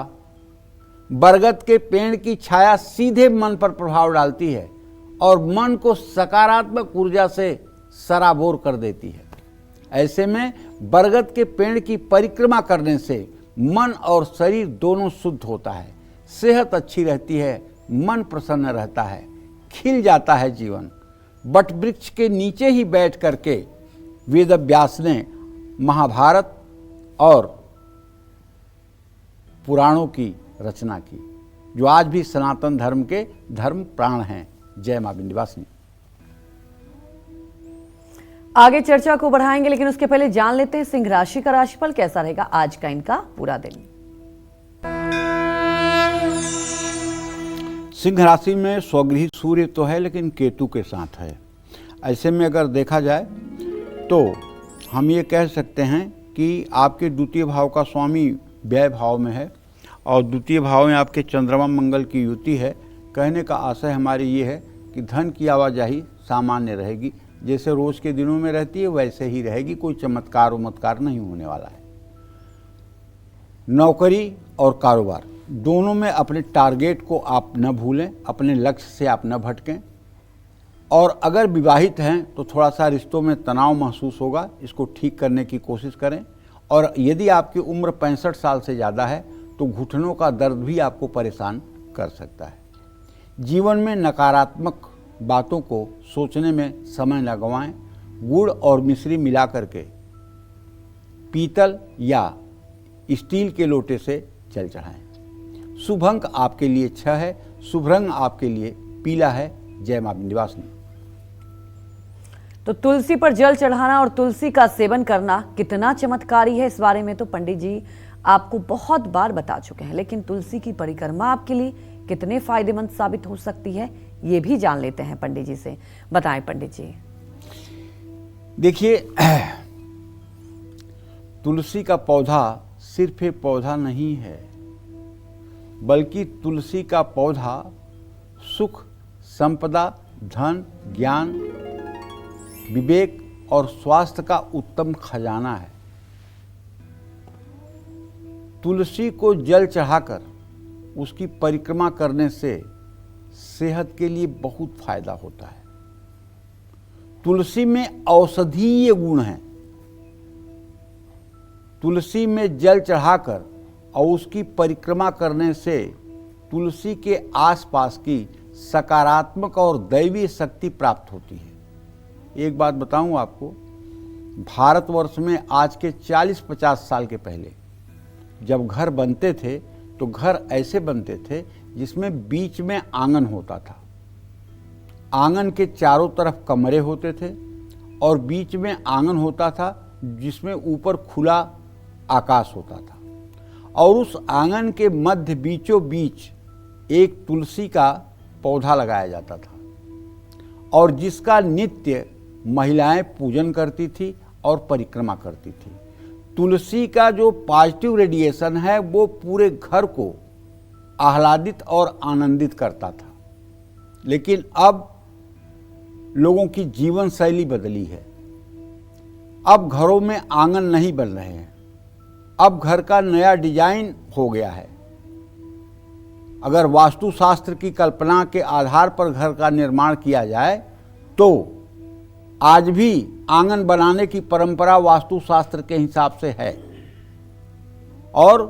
बरगद के पेड़ की छाया सीधे मन पर प्रभाव डालती है और मन को सकारात्मक ऊर्जा से सराबोर कर देती है। ऐसे में बरगद के पेड़ की परिक्रमा करने से मन और शरीर दोनों शुद्ध होता है, सेहत अच्छी रहती है, मन प्रसन्न रहता है, खिल जाता है जीवन। वटवृक्ष के नीचे ही बैठ करके वेदव्यास ने महाभारत और पुराणों की रचना की, जो आज भी सनातन धर्म के धर्म प्राण हैं। जय मां विंध्यवासिनी। आगे चर्चा को बढ़ाएंगे, लेकिन उसके पहले जान लेते हैं सिंह राशि का राशिफल कैसा रहेगा आज का इनका पूरा दिन। सिंह राशि में स्वगृही सूर्य तो है लेकिन केतु के साथ है। ऐसे में अगर देखा जाए तो हम ये कह सकते हैं कि आपके द्वितीय भाव का स्वामी व्यय भाव में है और द्वितीय भाव में आपके चंद्रमा मंगल की युति है। कहने का आशय हमारी ये है कि धन की आवाजाही सामान्य रहेगी, जैसे रोज के दिनों में रहती है वैसे ही रहेगी, कोई चमत्कार उमत्कार नहीं होने वाला है। नौकरी और कारोबार दोनों में अपने टारगेट को आप न भूलें, अपने लक्ष्य से आप न भटकें और अगर विवाहित हैं तो थोड़ा सा रिश्तों में तनाव महसूस होगा, इसको ठीक करने की कोशिश करें। और यदि आपकी उम्र 65 साल से ज़्यादा है तो घुटनों का दर्द भी आपको परेशान कर सकता है। जीवन में नकारात्मक बातों को सोचने में समय न गंवाएं। गुड़ और मिश्री मिला करके पीतल या स्टील के लोटे से जल चढ़ाएं। शुभ अंक आपके लिए 6 है। शुभ रंग आपके लिए पीला है। जय मां विंध्यवासिनी। तो तुलसी पर जल चढ़ाना और तुलसी का सेवन करना कितना चमत्कारी है, इस बारे में तो पंडित जी आपको बहुत बार बता चुके हैं, लेकिन तुलसी की परिक्रमा आपके लिए कितने फायदेमंद साबित हो सकती है ये भी जान लेते हैं पंडित जी से। बताएं पंडित जी। देखिए, तुलसी का पौधा सिर्फ एक पौधा नहीं है, बल्कि तुलसी का पौधा सुख, संपदा, धन, ज्ञान, विवेक और स्वास्थ्य का उत्तम खजाना है। तुलसी को जल चढ़ाकर उसकी परिक्रमा करने से सेहत के लिए बहुत फायदा होता है। तुलसी में औषधीय गुण हैं। तुलसी में जल चढ़ाकर और उसकी परिक्रमा करने से तुलसी के आसपास की सकारात्मक और दैवीय शक्ति प्राप्त होती है। एक बात बताऊं आपको, भारतवर्ष में आज के 40-50 साल के पहले जब घर बनते थे तो घर ऐसे बनते थे जिसमें बीच में आंगन होता था। आंगन के चारों तरफ कमरे होते थे और बीच में आंगन होता था जिसमें ऊपर खुला आकाश होता था। और उस आंगन के मध्य बीचों बीच एक तुलसी का पौधा लगाया जाता था और जिसका नित्य महिलाएं पूजन करती थी और परिक्रमा करती थी। तुलसी का जो पॉजिटिव रेडिएशन है वो पूरे घर को आह्लादित और आनंदित करता था। लेकिन अब लोगों की जीवन शैली बदली है। अब घरों में आंगन नहीं बन रहे हैं। अब घर का नया डिजाइन हो गया है। अगर वास्तुशास्त्र की कल्पना के आधार पर घर का निर्माण किया जाए तो आज भी आंगन बनाने की परंपरा वास्तुशास्त्र के हिसाब से है और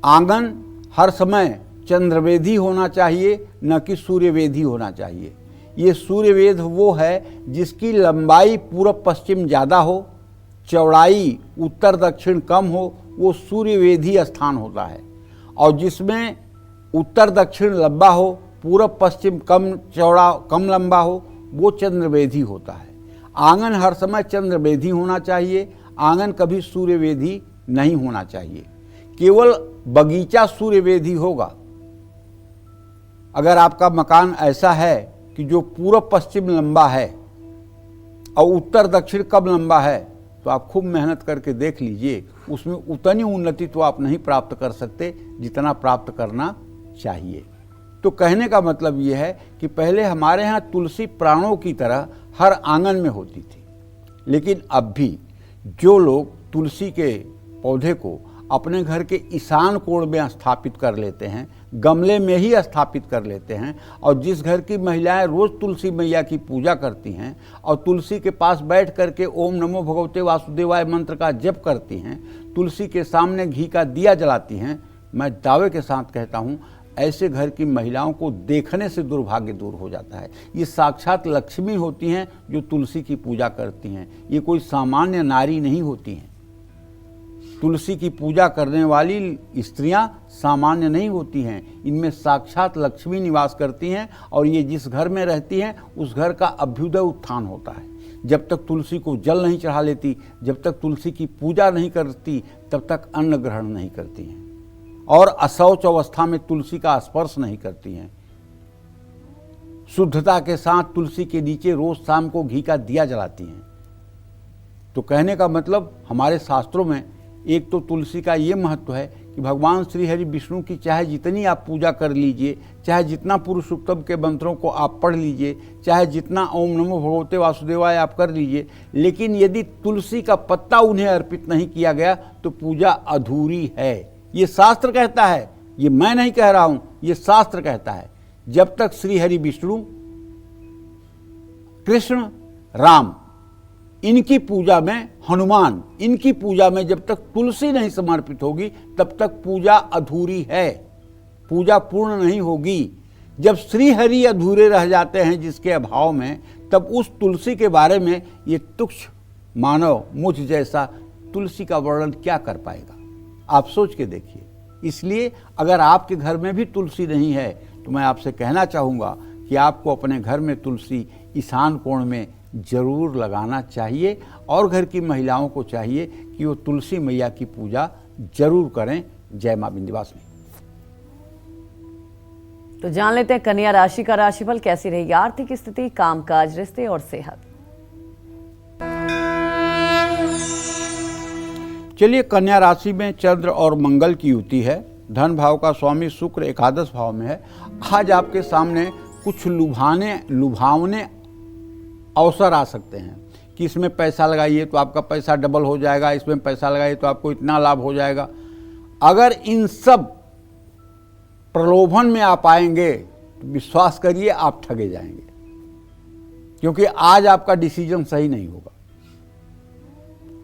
आंगन हर समय चंद्रवेदी होना चाहिए, न कि सूर्यवेदी होना चाहिए। ये सूर्यवेद वो है जिसकी लंबाई पूर्व पश्चिम ज़्यादा हो, चौड़ाई उत्तर दक्षिण कम हो, वो सूर्यवेदी स्थान होता है। और जिसमें उत्तर दक्षिण लंबा हो, पूर्व पश्चिम कम चौड़ा कम लंबा हो, वो चंद्रवेदी होता है। आंगन हर समय चंद्रवेदी होना चाहिए। आंगन कभी सूर्यवेदी नहीं होना चाहिए। केवल बगीचा सूर्यवेदी होगा। अगर आपका मकान ऐसा है कि जो पूर्व पश्चिम लंबा है और उत्तर दक्षिण कम लंबा है तो आप खूब मेहनत करके देख लीजिए, उसमें उतनी उन्नति तो आप नहीं प्राप्त कर सकते जितना प्राप्त करना चाहिए। तो कहने का मतलब ये है कि पहले हमारे यहाँ तुलसी प्राणों की तरह हर आंगन में होती थी, लेकिन अब भी जो लोग तुलसी के पौधे को अपने घर के ईशान कोण में स्थापित कर लेते हैं, गमले में ही स्थापित कर लेते हैं, और जिस घर की महिलाएं रोज तुलसी मैया की पूजा करती हैं और तुलसी के पास बैठ करके ओम नमो भगवते वासुदेवाय मंत्र का जप करती हैं, तुलसी के सामने घी का दिया जलाती हैं, मैं दावे के साथ कहता हूँ ऐसे घर की महिलाओं को देखने से दुर्भाग्य दूर हो जाता है। ये साक्षात लक्ष्मी होती हैं जो तुलसी की पूजा करती हैं। ये कोई सामान्य नारी नहीं होती हैं। तुलसी की पूजा करने वाली स्त्रियां सामान्य नहीं होती हैं। इनमें साक्षात लक्ष्मी निवास करती हैं और ये जिस घर में रहती हैं उस घर का अभ्युदय उत्थान होता है। जब तक तुलसी को जल नहीं चढ़ा लेती, जब तक तुलसी की पूजा नहीं करती, तब तक अन्न ग्रहण नहीं करती हैं और अशौच अवस्था में तुलसी का स्पर्श नहीं करती हैं। शुद्धता के साथ तुलसी के नीचे रोज शाम को घी का दिया जलाती हैं। तो कहने का मतलब हमारे शास्त्रों में एक तो तुलसी का ये महत्व है कि भगवान श्री हरि विष्णु की चाहे जितनी आप पूजा कर लीजिए, चाहे जितना पुरुषोत्तम के मंत्रों को आप पढ़ लीजिए, चाहे जितना ओम नमो भगवते वासुदेवाय आप कर लीजिए, लेकिन यदि तुलसी का पत्ता उन्हें अर्पित नहीं किया गया तो पूजा अधूरी है। ये शास्त्र कहता है, ये मैं नहीं कह रहा हूं, ये शास्त्र कहता है। जब तक श्री हरि विष्णु कृष्ण, राम, इनकी पूजा में, हनुमान, इनकी पूजा में जब तक तुलसी नहीं समर्पित होगी तब तक पूजा अधूरी है, पूजा पूर्ण नहीं होगी। जब श्री हरि अधूरे रह जाते हैं जिसके अभाव में, तब उस तुलसी के बारे में ये तुच्छ मानव मुझ जैसा तुलसी का वर्णन क्या कर पाएगा? आप सोच के देखिए। इसलिए अगर आपके घर में भी तुलसी नहीं है तो मैं आपसे कहना चाहूँगा कि आपको अपने घर में तुलसी ईशान कोण में जरूर लगाना चाहिए और घर की महिलाओं को चाहिए कि वो तुलसी मैया की पूजा जरूर करें। जय मां विंध्यवासिनी। तो जान लेते हैं कन्या राशि का राशिफल। कैसी रहेगी आर्थिक स्थिति, कामकाज, रिश्ते और सेहत? चलिए, कन्या राशि में चंद्र और मंगल की युति है। धन भाव का स्वामी शुक्र एकादश भाव में है। आज आपके सामने कुछ लुभावने अवसर आ सकते हैं कि इसमें पैसा लगाइए तो आपका पैसा डबल हो जाएगा, इसमें पैसा लगाइए तो आपको इतना लाभ हो जाएगा। अगर इन सब प्रलोभन में आप आएंगे तो विश्वास करिए आप ठगे जाएंगे, क्योंकि आज आपका डिसीजन सही नहीं होगा।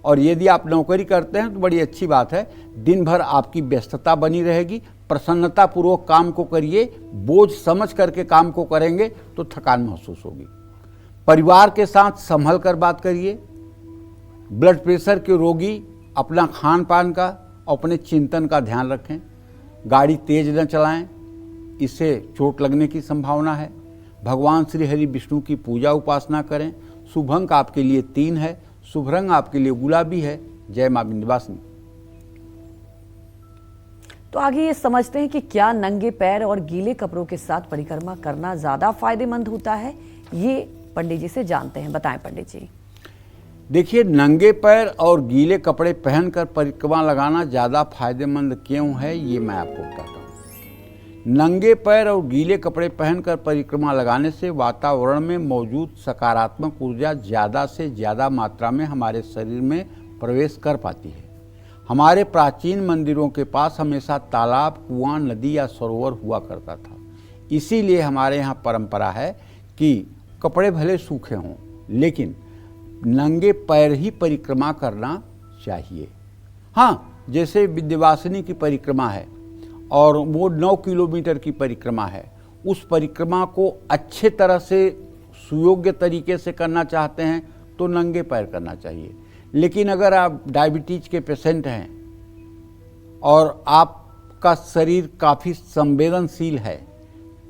और यदि आप नौकरी करते हैं तो बड़ी अच्छी बात है, दिन भर आपकी व्यस्तता बनी रहेगी। प्रसन्नता पूर्वक काम को करिए, बोझ समझ करके काम को करेंगे तो थकान महसूस होगी। परिवार के साथ संभल कर बात करिए। ब्लड प्रेशर के रोगी अपना खान पान का, अपने चिंतन का ध्यान रखें। गाड़ी तेज न चलाएं, इससे चोट लगने की संभावना है। भगवान श्री हरि विष्णु की पूजा उपासना करें। शुभ अंक आपके लिए 3 है। शुभ रंग आपके लिए गुलाबी है। जय मां विंध्यवासिनी। तो आगे ये समझते हैं कि क्या नंगे पैर और गीले कपड़ों के साथ परिक्रमा करना ज्यादा फायदेमंद होता है, ये पंडित जी से जानते हैं। बताएं पंडित जी। देखिए, नंगे पैर और गीले कपड़े पहनकर परिक्रमा लगाना ज़्यादा फायदेमंद क्यों है, ये मैं आपको बताता हूँ। नंगे पैर और गीले कपड़े पहनकर परिक्रमा लगाने से वातावरण में मौजूद सकारात्मक ऊर्जा ज़्यादा से ज़्यादा मात्रा में हमारे शरीर में प्रवेश कर पाती है। हमारे प्राचीन मंदिरों के पास हमेशा तालाब, कुआं, नदी या सरोवर हुआ करता था। इसीलिए हमारे यहाँ परंपरा है कि कपड़े भले सूखे हों लेकिन नंगे पैर ही परिक्रमा करना चाहिए। हाँ, जैसे विंध्यवासिनी की परिक्रमा है और वो 9 किलोमीटर की परिक्रमा है, उस परिक्रमा को अच्छे तरह से सुयोग्य तरीके से करना चाहते हैं तो नंगे पैर करना चाहिए। लेकिन अगर आप डायबिटीज के पेशेंट हैं और आपका शरीर काफ़ी संवेदनशील है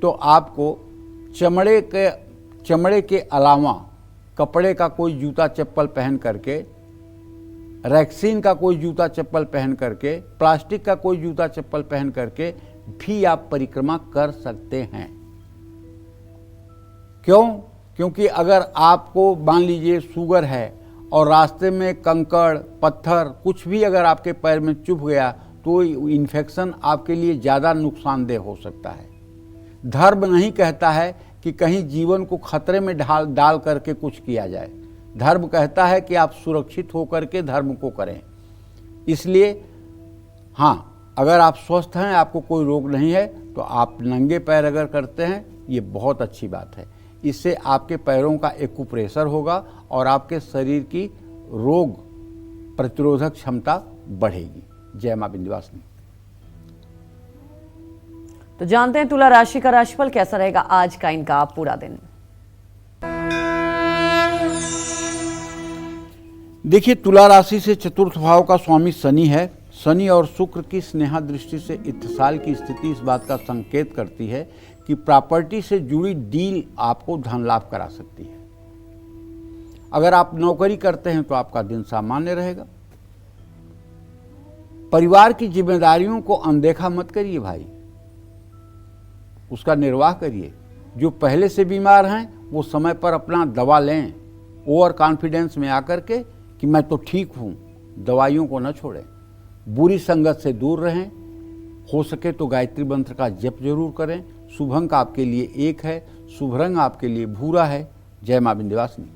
तो आपको चमड़े के अलावा कपड़े का कोई जूता चप्पल पहन करके, रैक्सीन का कोई जूता चप्पल पहन करके, प्लास्टिक का कोई जूता चप्पल पहन करके भी आप परिक्रमा कर सकते हैं। क्यों? क्योंकि अगर आपको मान लीजिए शुगर है और रास्ते में कंकड़, पत्थर कुछ भी अगर आपके पैर में चुभ गया तो इन्फेक्शन आपके लिए ज़्यादा नुकसानदेह हो सकता है। धर्म नहीं कहता है कि कहीं जीवन को खतरे में डाल करके कुछ किया जाए। धर्म कहता है कि आप सुरक्षित होकर के धर्म को करें। इसलिए हाँ, अगर आप स्वस्थ हैं, आपको कोई रोग नहीं है, तो आप नंगे पैर अगर करते हैं ये बहुत अच्छी बात है। इससे आपके पैरों का एक्यूप्रेशर होगा और आपके शरीर की रोग प्रतिरोधक क्षमता बढ़ेगी। जय मां विंध्यवासिनी। तो जानते हैं तुला राशि का राशिफल कैसा रहेगा आज का इनका पूरा दिन। देखिए, तुला राशि से चतुर्थ भाव का स्वामी शनि है। शनि और शुक्र की स्नेहा दृष्टि से इत्तिसाल की स्थिति इस बात का संकेत करती है कि प्रॉपर्टी से जुड़ी डील आपको धन लाभ करा सकती है। अगर आप नौकरी करते हैं तो आपका दिन सामान्य रहेगा। परिवार की जिम्मेदारियों को अनदेखा मत करिए भाई, उसका निर्वाह करिए। जो पहले से बीमार हैं वो समय पर अपना दवा लें। ओवर कॉन्फिडेंस में आकर के कि मैं तो ठीक हूँ, दवाइयों को न छोड़ें। बुरी संगत से दूर रहें। हो सके तो गायत्री मंत्र का जप जरूर करें। शुभ अंक आपके लिए 1 है। शुभ रंग आपके लिए भूरा है। जय मां विंध्यवासिनी।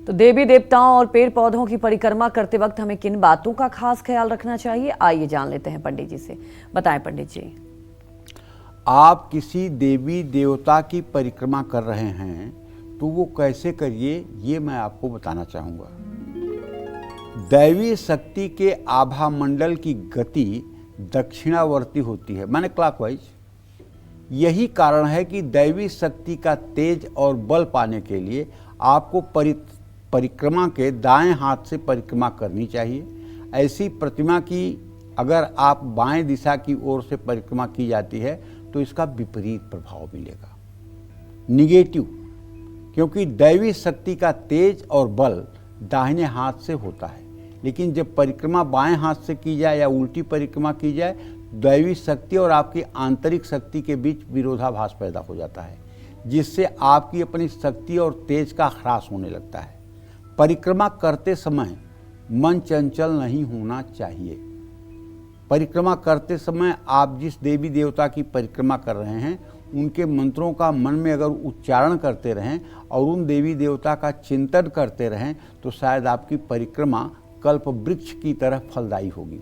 तो देवी देवताओं और पेड़ पौधों की परिक्रमा करते वक्त हमें किन बातों का खास ख्याल रखना चाहिए, आइए जान लेते हैं पंडित जी से। बताएं पंडित जी। आप किसी देवी देवता की परिक्रमा कर रहे हैं तो वो कैसे करिए, ये मैं आपको बताना चाहूँगा। दैवी शक्ति के आभा मंडल की गति दक्षिणावर्ती होती है, माने क्लॉकवाइज। यही कारण है कि दैवी शक्ति का तेज और बल पाने के लिए आपको परिक्रमा के दाएं हाथ से परिक्रमा करनी चाहिए। ऐसी प्रतिमा की अगर आप बाएं दिशा की ओर से परिक्रमा की जाती है तो इसका विपरीत प्रभाव मिलेगा, निगेटिव, क्योंकि दैवी शक्ति का तेज और बल दाहिने हाथ से होता है। लेकिन जब परिक्रमा बाएं हाथ से की जाए या उल्टी परिक्रमा की जाए, दैवी शक्ति और आपकी आंतरिक शक्ति के बीच विरोधाभास पैदा हो जाता है, जिससे आपकी अपनी शक्ति और तेज का ह्रास होने लगता है। परिक्रमा करते समय मन चंचल नहीं होना चाहिए। परिक्रमा करते समय आप जिस देवी देवता की परिक्रमा कर रहे हैं उनके मंत्रों का मन में अगर उच्चारण करते रहें और उन देवी देवता का चिंतन करते रहें तो शायद आपकी परिक्रमा कल्प वृक्ष की तरह फलदायी होगी।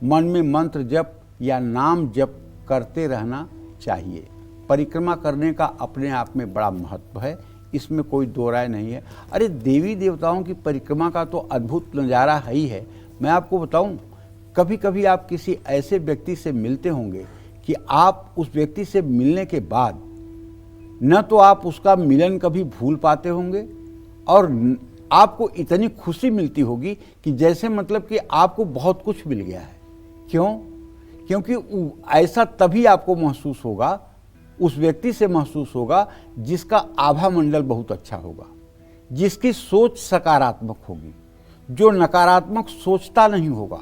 मन में मंत्र जप या नाम जप करते रहना चाहिए। परिक्रमा करने का अपने आप में बड़ा महत्व है, इसमें कोई दो राय नहीं है। अरे देवी देवताओं की परिक्रमा का तो अद्भुत नज़ारा है ही है। मैं आपको बताऊं, कभी कभी आप किसी ऐसे व्यक्ति से मिलते होंगे कि आप उस व्यक्ति से मिलने के बाद न तो आप उसका मिलन कभी भूल पाते होंगे और आपको इतनी खुशी मिलती होगी कि जैसे मतलब कि आपको बहुत कुछ मिल गया है। क्यों? क्योंकि ऐसा तभी आपको महसूस होगा, उस व्यक्ति से महसूस होगा जिसका आभा मंडल बहुत अच्छा होगा, जिसकी सोच सकारात्मक होगी, जो नकारात्मक सोचता नहीं होगा,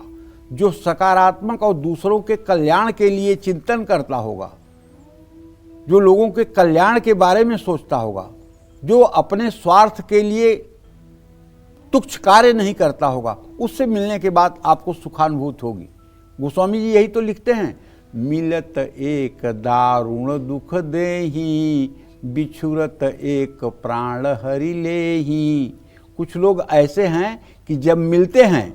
जो सकारात्मक और दूसरों के कल्याण के लिए चिंतन करता होगा, जो लोगों के कल्याण के बारे में सोचता होगा, जो अपने स्वार्थ के लिए तुच्छ कार्य नहीं करता होगा, उससे मिलने के बाद आपको सुखानुभूति होगी। गोस्वामी जी यही तो लिखते हैं, मिलत एक दारुण दुख देही, बिछुरत एक प्राण हरि लेही। कुछ लोग ऐसे हैं कि जब मिलते हैं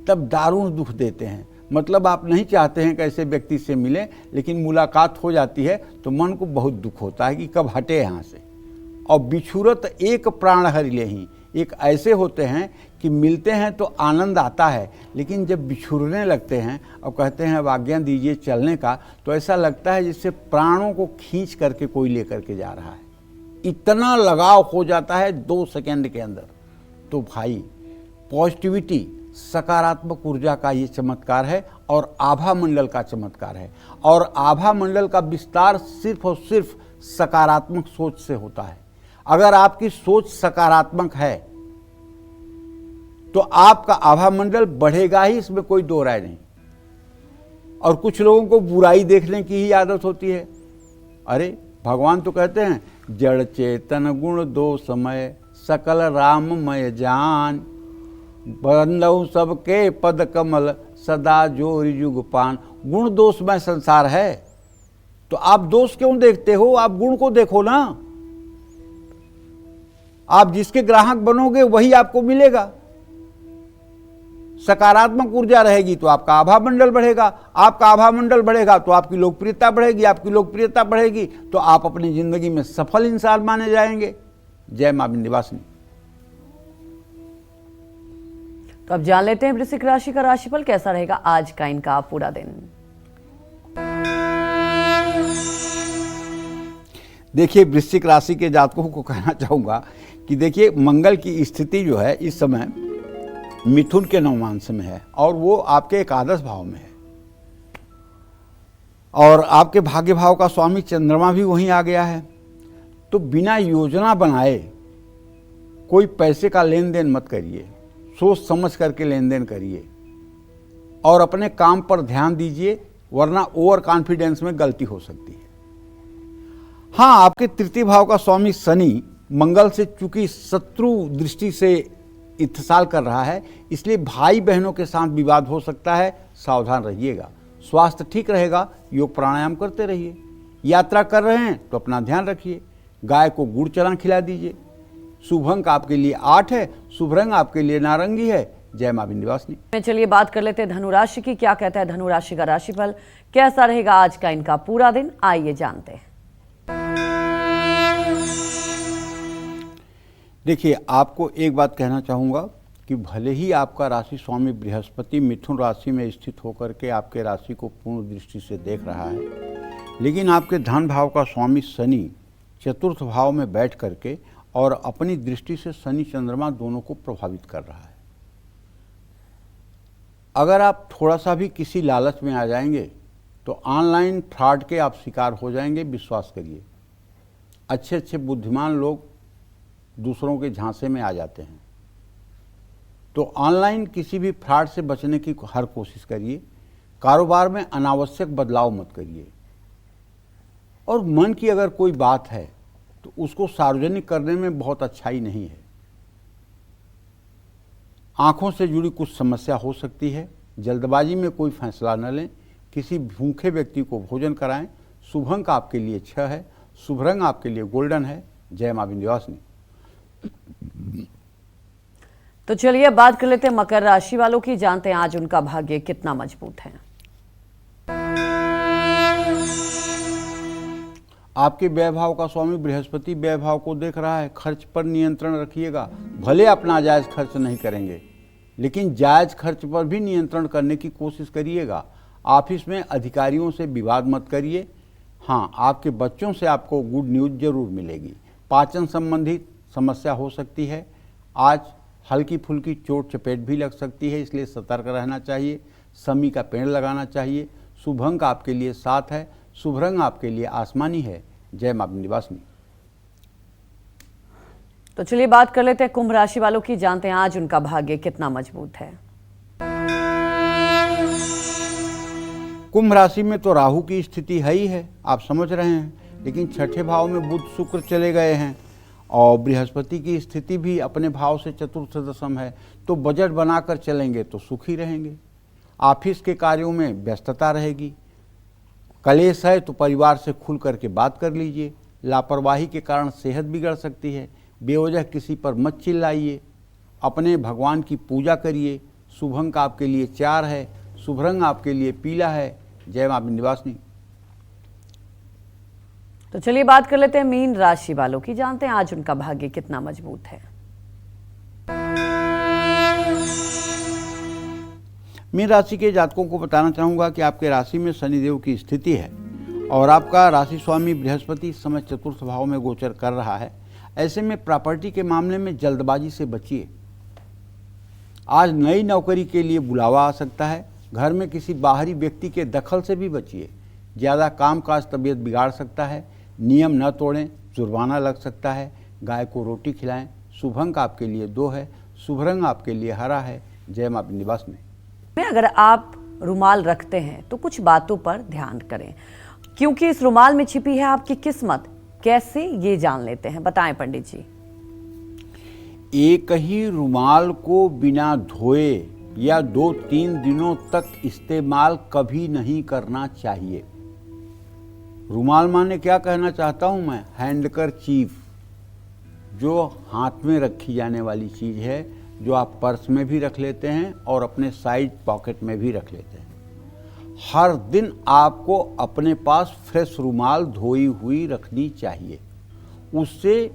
तब दारुण दुख देते हैं। मतलब आप नहीं चाहते हैं कि ऐसे व्यक्ति से मिलें, लेकिन मुलाकात हो जाती है तो मन को बहुत दुख होता है कि कब हटे यहाँ से। और बिछुरत एक प्राण हरि लेही, एक ऐसे होते हैं कि मिलते हैं तो आनंद आता है, लेकिन जब बिछुरने लगते हैं और कहते हैं अब आज्ञा दीजिए चलने का, तो ऐसा लगता है जैसे प्राणों को खींच करके कोई लेकर के जा रहा है। इतना लगाव हो जाता है 2 सेकंड के अंदर। तो भाई पॉजिटिविटी, सकारात्मक ऊर्जा का ये चमत्कार है और आभा मंडल का चमत्कार है। और आभा मंडल का विस्तार सिर्फ और सिर्फ सकारात्मक सोच से होता है। अगर आपकी सोच सकारात्मक है तो आपका आभा मंडल बढ़ेगा ही, इसमें कोई दो राय नहीं। और कुछ लोगों को बुराई देखने की ही आदत होती है। अरे भगवान तो कहते हैं, जड़ चेतन गुण दो समय, सकल राममय जान, बंदौ सबके पद कमल, सदा जोरि जुग पान। गुण दोषमय संसार है, तो आप दोष क्यों देखते हो? आप गुण को देखो ना। आप जिसके ग्राहक बनोगे वही आपको मिलेगा। सकारात्मक ऊर्जा रहेगी तो आपका आभा मंडल बढ़ेगा, आपका आभा मंडल बढ़ेगा तो आपकी लोकप्रियता बढ़ेगी, आपकी लोकप्रियता बढ़ेगी तो आप अपनी जिंदगी में सफल इंसान माने जाएंगे। जय मां विंध्यवासिनी। तो अब जान लेते हैं वृश्चिक राशि का राशिफल कैसा रहेगा आज का इनका पूरा दिन। देखिए, वृश्चिक राशि के जातकों को कहना चाहूंगा कि देखिए, मंगल की स्थिति जो है इस समय मिथुन के नवमांश में है और वो आपके एकादश भाव में है। और आपके भाग्य भाव का स्वामी चंद्रमा भी वहीं आ गया है। तो बिना योजना बनाए कोई पैसे का लेन देन मत करिए, सोच समझ करके लेन देन करिए और अपने काम पर ध्यान दीजिए, वरना ओवर कॉन्फिडेंस में गलती हो सकती है। हाँ, आपके तृतीय भाव का स्वामी शनि मंगल से चूंकि शत्रु दृष्टि से इत्तेसाल कर रहा है, इसलिए भाई बहनों के साथ विवाद हो सकता है, सावधान रहिएगा। स्वास्थ्य ठीक रहेगा, योग प्राणायाम करते रहिए। यात्रा कर रहे हैं तो अपना ध्यान रखिए, गाय को गुड़ चना खिला दीजिए। शुभ अंक आपके लिए 8 है, शुभ रंग आपके लिए नारंगी है, जय मां विंध्यवासिनी। चलिए बात कर लेते हैं धनु राशि की। क्या कहता है धनु राशि का राशिफल, कैसा रहेगा आज का इनका पूरा दिन, आइए जानते हैं। देखिए, आपको एक बात कहना चाहूँगा कि भले ही आपका राशि स्वामी बृहस्पति मिथुन राशि में स्थित होकर के आपके राशि को पूर्ण दृष्टि से देख रहा है, लेकिन आपके धन भाव का स्वामी शनि चतुर्थ भाव में बैठ करके और अपनी दृष्टि से शनि चंद्रमा दोनों को प्रभावित कर रहा है। अगर आप थोड़ा सा भी किसी लालच में आ जाएंगे तो ऑनलाइन फ्रॉड के आप शिकार हो जाएंगे। विश्वास करिए, अच्छे अच्छे बुद्धिमान लोग दूसरों के झांसे में आ जाते हैं। तो ऑनलाइन किसी भी फ्रॉड से बचने की हर कोशिश करिए। कारोबार में अनावश्यक बदलाव मत करिए। और मन की अगर कोई बात है तो उसको सार्वजनिक करने में बहुत अच्छाई नहीं है। आंखों से जुड़ी कुछ समस्या हो सकती है। जल्दबाजी में कोई फैसला न लें। किसी भूखे व्यक्ति को भोजन कराएं। शुभ अंक आपके लिए 6 है। शुभ रंग आपके लिए गोल्डन है। जय मां विंध्यवासिनी। तो चलिए बात कर लेते हैं मकर राशि वालों की, जानते हैं आज उनका भाग्य कितना मजबूत है। आपके व्यय भाव का स्वामी बृहस्पति व्यय भाव को देख रहा है। खर्च पर नियंत्रण रखिएगा। भले आप नाजायज खर्च नहीं करेंगे, लेकिन जायज खर्च पर भी नियंत्रण करने की कोशिश करिएगा। ऑफिस में अधिकारियों से विवाद मत करिए। हाँ, आपके बच्चों से आपको गुड न्यूज जरूर मिलेगी। पाचन संबंधित समस्या हो सकती है। आज हल्की फुल्की चोट चपेट भी लग सकती है, इसलिए सतर्क रहना चाहिए। समी का पेड़ लगाना चाहिए। शुभ अंक आपके लिए 7 है। शुभ रंग आपके लिए आसमानी है। जय मां विंध्यवासिनी। तो चलिए बात कर लेते हैं कुंभ राशि वालों की, जानते हैं आज उनका भाग्य कितना मजबूत है। कुंभ राशि में तो राहु की स्थिति है ही है, आप समझ रहे हैं, लेकिन छठे भाव में बुध शुक्र चले गए हैं और बृहस्पति की स्थिति भी अपने भाव से चतुर्थ दशम है। तो बजट बनाकर चलेंगे तो सुखी रहेंगे। ऑफिस के कार्यों में व्यस्तता रहेगी। कलेश है तो परिवार से खुल करके बात कर लीजिए। लापरवाही के कारण सेहत बिगड़ सकती है। बेवजह किसी पर मत चिल्लाइए। अपने भगवान की पूजा करिए। शुभ अंक आपके लिए 4 है। शुभ रंग आपके लिए पीला है। जय मां विंध्यवासिनी। तो चलिए बात कर लेते हैं मीन राशि वालों की, जानते हैं आज उनका भाग्य कितना मजबूत है। मीन राशि के जातकों को बताना चाहूँगा कि आपके राशि में शनिदेव की स्थिति है और आपका राशि स्वामी बृहस्पति इस समय चतुर्थ भाव में गोचर कर रहा है। ऐसे में प्रॉपर्टी के मामले में जल्दबाजी से बचिए। आज नई नौकरी के लिए बुलावा आ सकता है। घर में किसी बाहरी व्यक्ति के दखल से भी बचिए। ज़्यादा कामकाज तबीयत बिगाड़ सकता है। नियम न तोड़ें, जुर्माना लग सकता है। गाय को रोटी खिलाएं। शुभ अंक आपके लिए 2 है। शुभ रंग आपके लिए हरा है। जय मां विंध्यवासिनी। अगर आप रुमाल रखते हैं तो कुछ बातों पर ध्यान करें, क्योंकि इस रुमाल में छिपी है आपकी किस्मत। कैसे, ये जान लेते हैं, बताएं पंडित जी। एक ही रुमाल को बिना धोए या 2-3 दिनों तक इस्तेमाल कभी नहीं करना चाहिए। रुमाल माने क्या कहना चाहता हूं मैं, हैंडकरचीफ, जो हाथ में रखी जाने वाली चीज़ है, जो आप पर्स में भी रख लेते हैं और अपने साइड पॉकेट में भी रख लेते हैं। हर दिन आपको अपने पास फ्रेश रुमाल धोई हुई रखनी चाहिए। उससे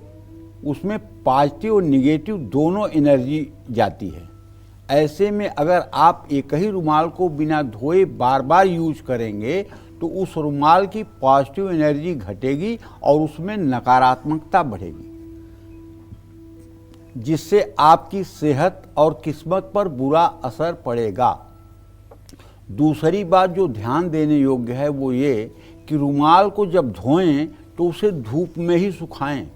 उसमें पॉजिटिव और निगेटिव दोनों एनर्जी जाती है। ऐसे में अगर आप एक ही रुमाल को बिना धोए बार बार यूज करेंगे तो उस रुमाल की पॉजिटिव एनर्जी घटेगी और उसमें नकारात्मकता बढ़ेगी, जिससे आपकी सेहत और किस्मत पर बुरा असर पड़ेगा। दूसरी बात जो ध्यान देने योग्य है वो ये कि रुमाल को जब धोएं तो उसे धूप में ही सुखाएं।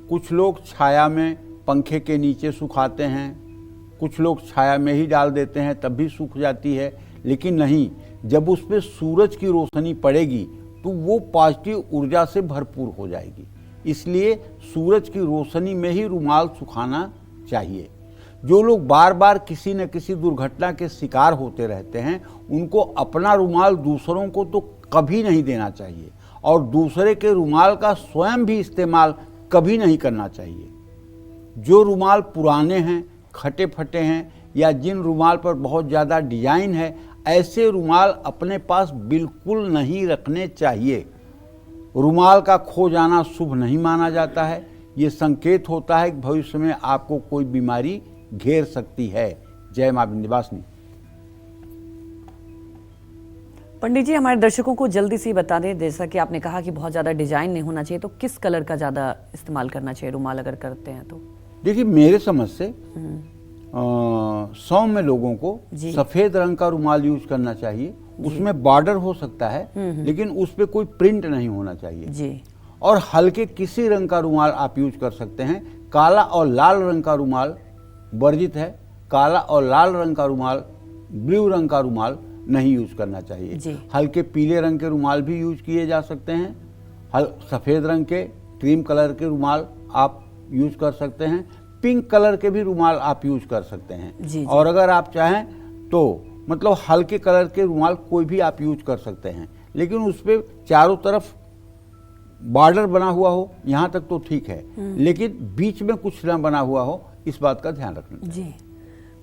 कुछ लोग छाया में पंखे के नीचे सुखाते हैं, कुछ लोग छाया में ही डाल देते हैं, तब भी सूख जाती है। लेकिन नहीं, जब उस पर सूरज की रोशनी पड़ेगी तो वो पॉजिटिव ऊर्जा से भरपूर हो जाएगी। इसलिए सूरज की रोशनी में ही रुमाल सुखाना चाहिए। जो लोग बार बार किसी न किसी दुर्घटना के शिकार होते रहते हैं, उनको अपना रुमाल दूसरों को तो कभी नहीं देना चाहिए और दूसरे के रुमाल का स्वयं भी इस्तेमाल कभी नहीं करना चाहिए। जो रुमाल पुराने हैं, खटे फटे हैं या जिन रुमाल पर बहुत ज़्यादा डिजाइन है, ऐसे रुमाल अपने पास बिल्कुल नहीं रखने चाहिए। रुमाल का खो जाना शुभ नहीं माना जाता है। ये संकेत होता है कि भविष्य में आपको कोई बीमारी घेर सकती है। जय मां विंध्यवासिनी। पंडित जी, हमारे दर्शकों को जल्दी से बता दें, जैसा कि आपने कहा कि बहुत ज़्यादा डिजाइन नहीं होना चाहिए, तो किस कलर का ज़्यादा इस्तेमाल करना चाहिए रुमाल अगर करते हैं तो? देखिए, मेरे समझ से 100 में लोगों को जी। सफेद रंग का रुमाल यूज करना चाहिए। उसमें बॉर्डर हो सकता है, लेकिन उस पे कोई प्रिंट नहीं होना चाहिए जी। और हल्के किसी रंग का रुमाल आप यूज कर सकते हैं। काला और लाल रंग का रुमाल वर्जित है। काला और लाल रंग का रुमाल, ब्लू रंग का रुमाल नहीं यूज करना चाहिए। जी। हल्के पीले रंग के रुमाल भी यूज किए जा सकते हैं। सफेद रंग के, क्रीम कलर के रुमाल आप यूज कर सकते हैं। पिंक कलर के भी रुमाल आप यूज कर सकते हैं। जी। और अगर आप चाहें तो मतलब हल्के कलर के रुमाल कोई भी आप यूज कर सकते हैं, लेकिन उस पे चारों तरफ बॉर्डर बना हुआ हो, यहाँ तक तो ठीक है, लेकिन बीच में कुछ ना बना हुआ हो, इस बात का ध्यान रखना। जी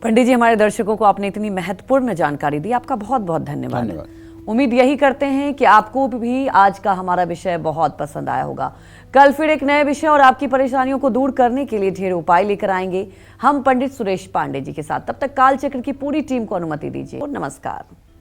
पंडित जी, हमारे दर्शकों को आपने इतनी महत्वपूर्ण जानकारी दी, आपका बहुत बहुत धन्यवाद। उम्मीद यही करते हैं कि आपको भी आज का हमारा विषय बहुत पसंद आया होगा। कल फिर एक नए विषय और आपकी परेशानियों को दूर करने के लिए ढेर उपाय लेकर आएंगे हम पंडित सुरेश पांडे जी के साथ। तब तक कालचक्र की पूरी टीम को अनुमति दीजिए और नमस्कार।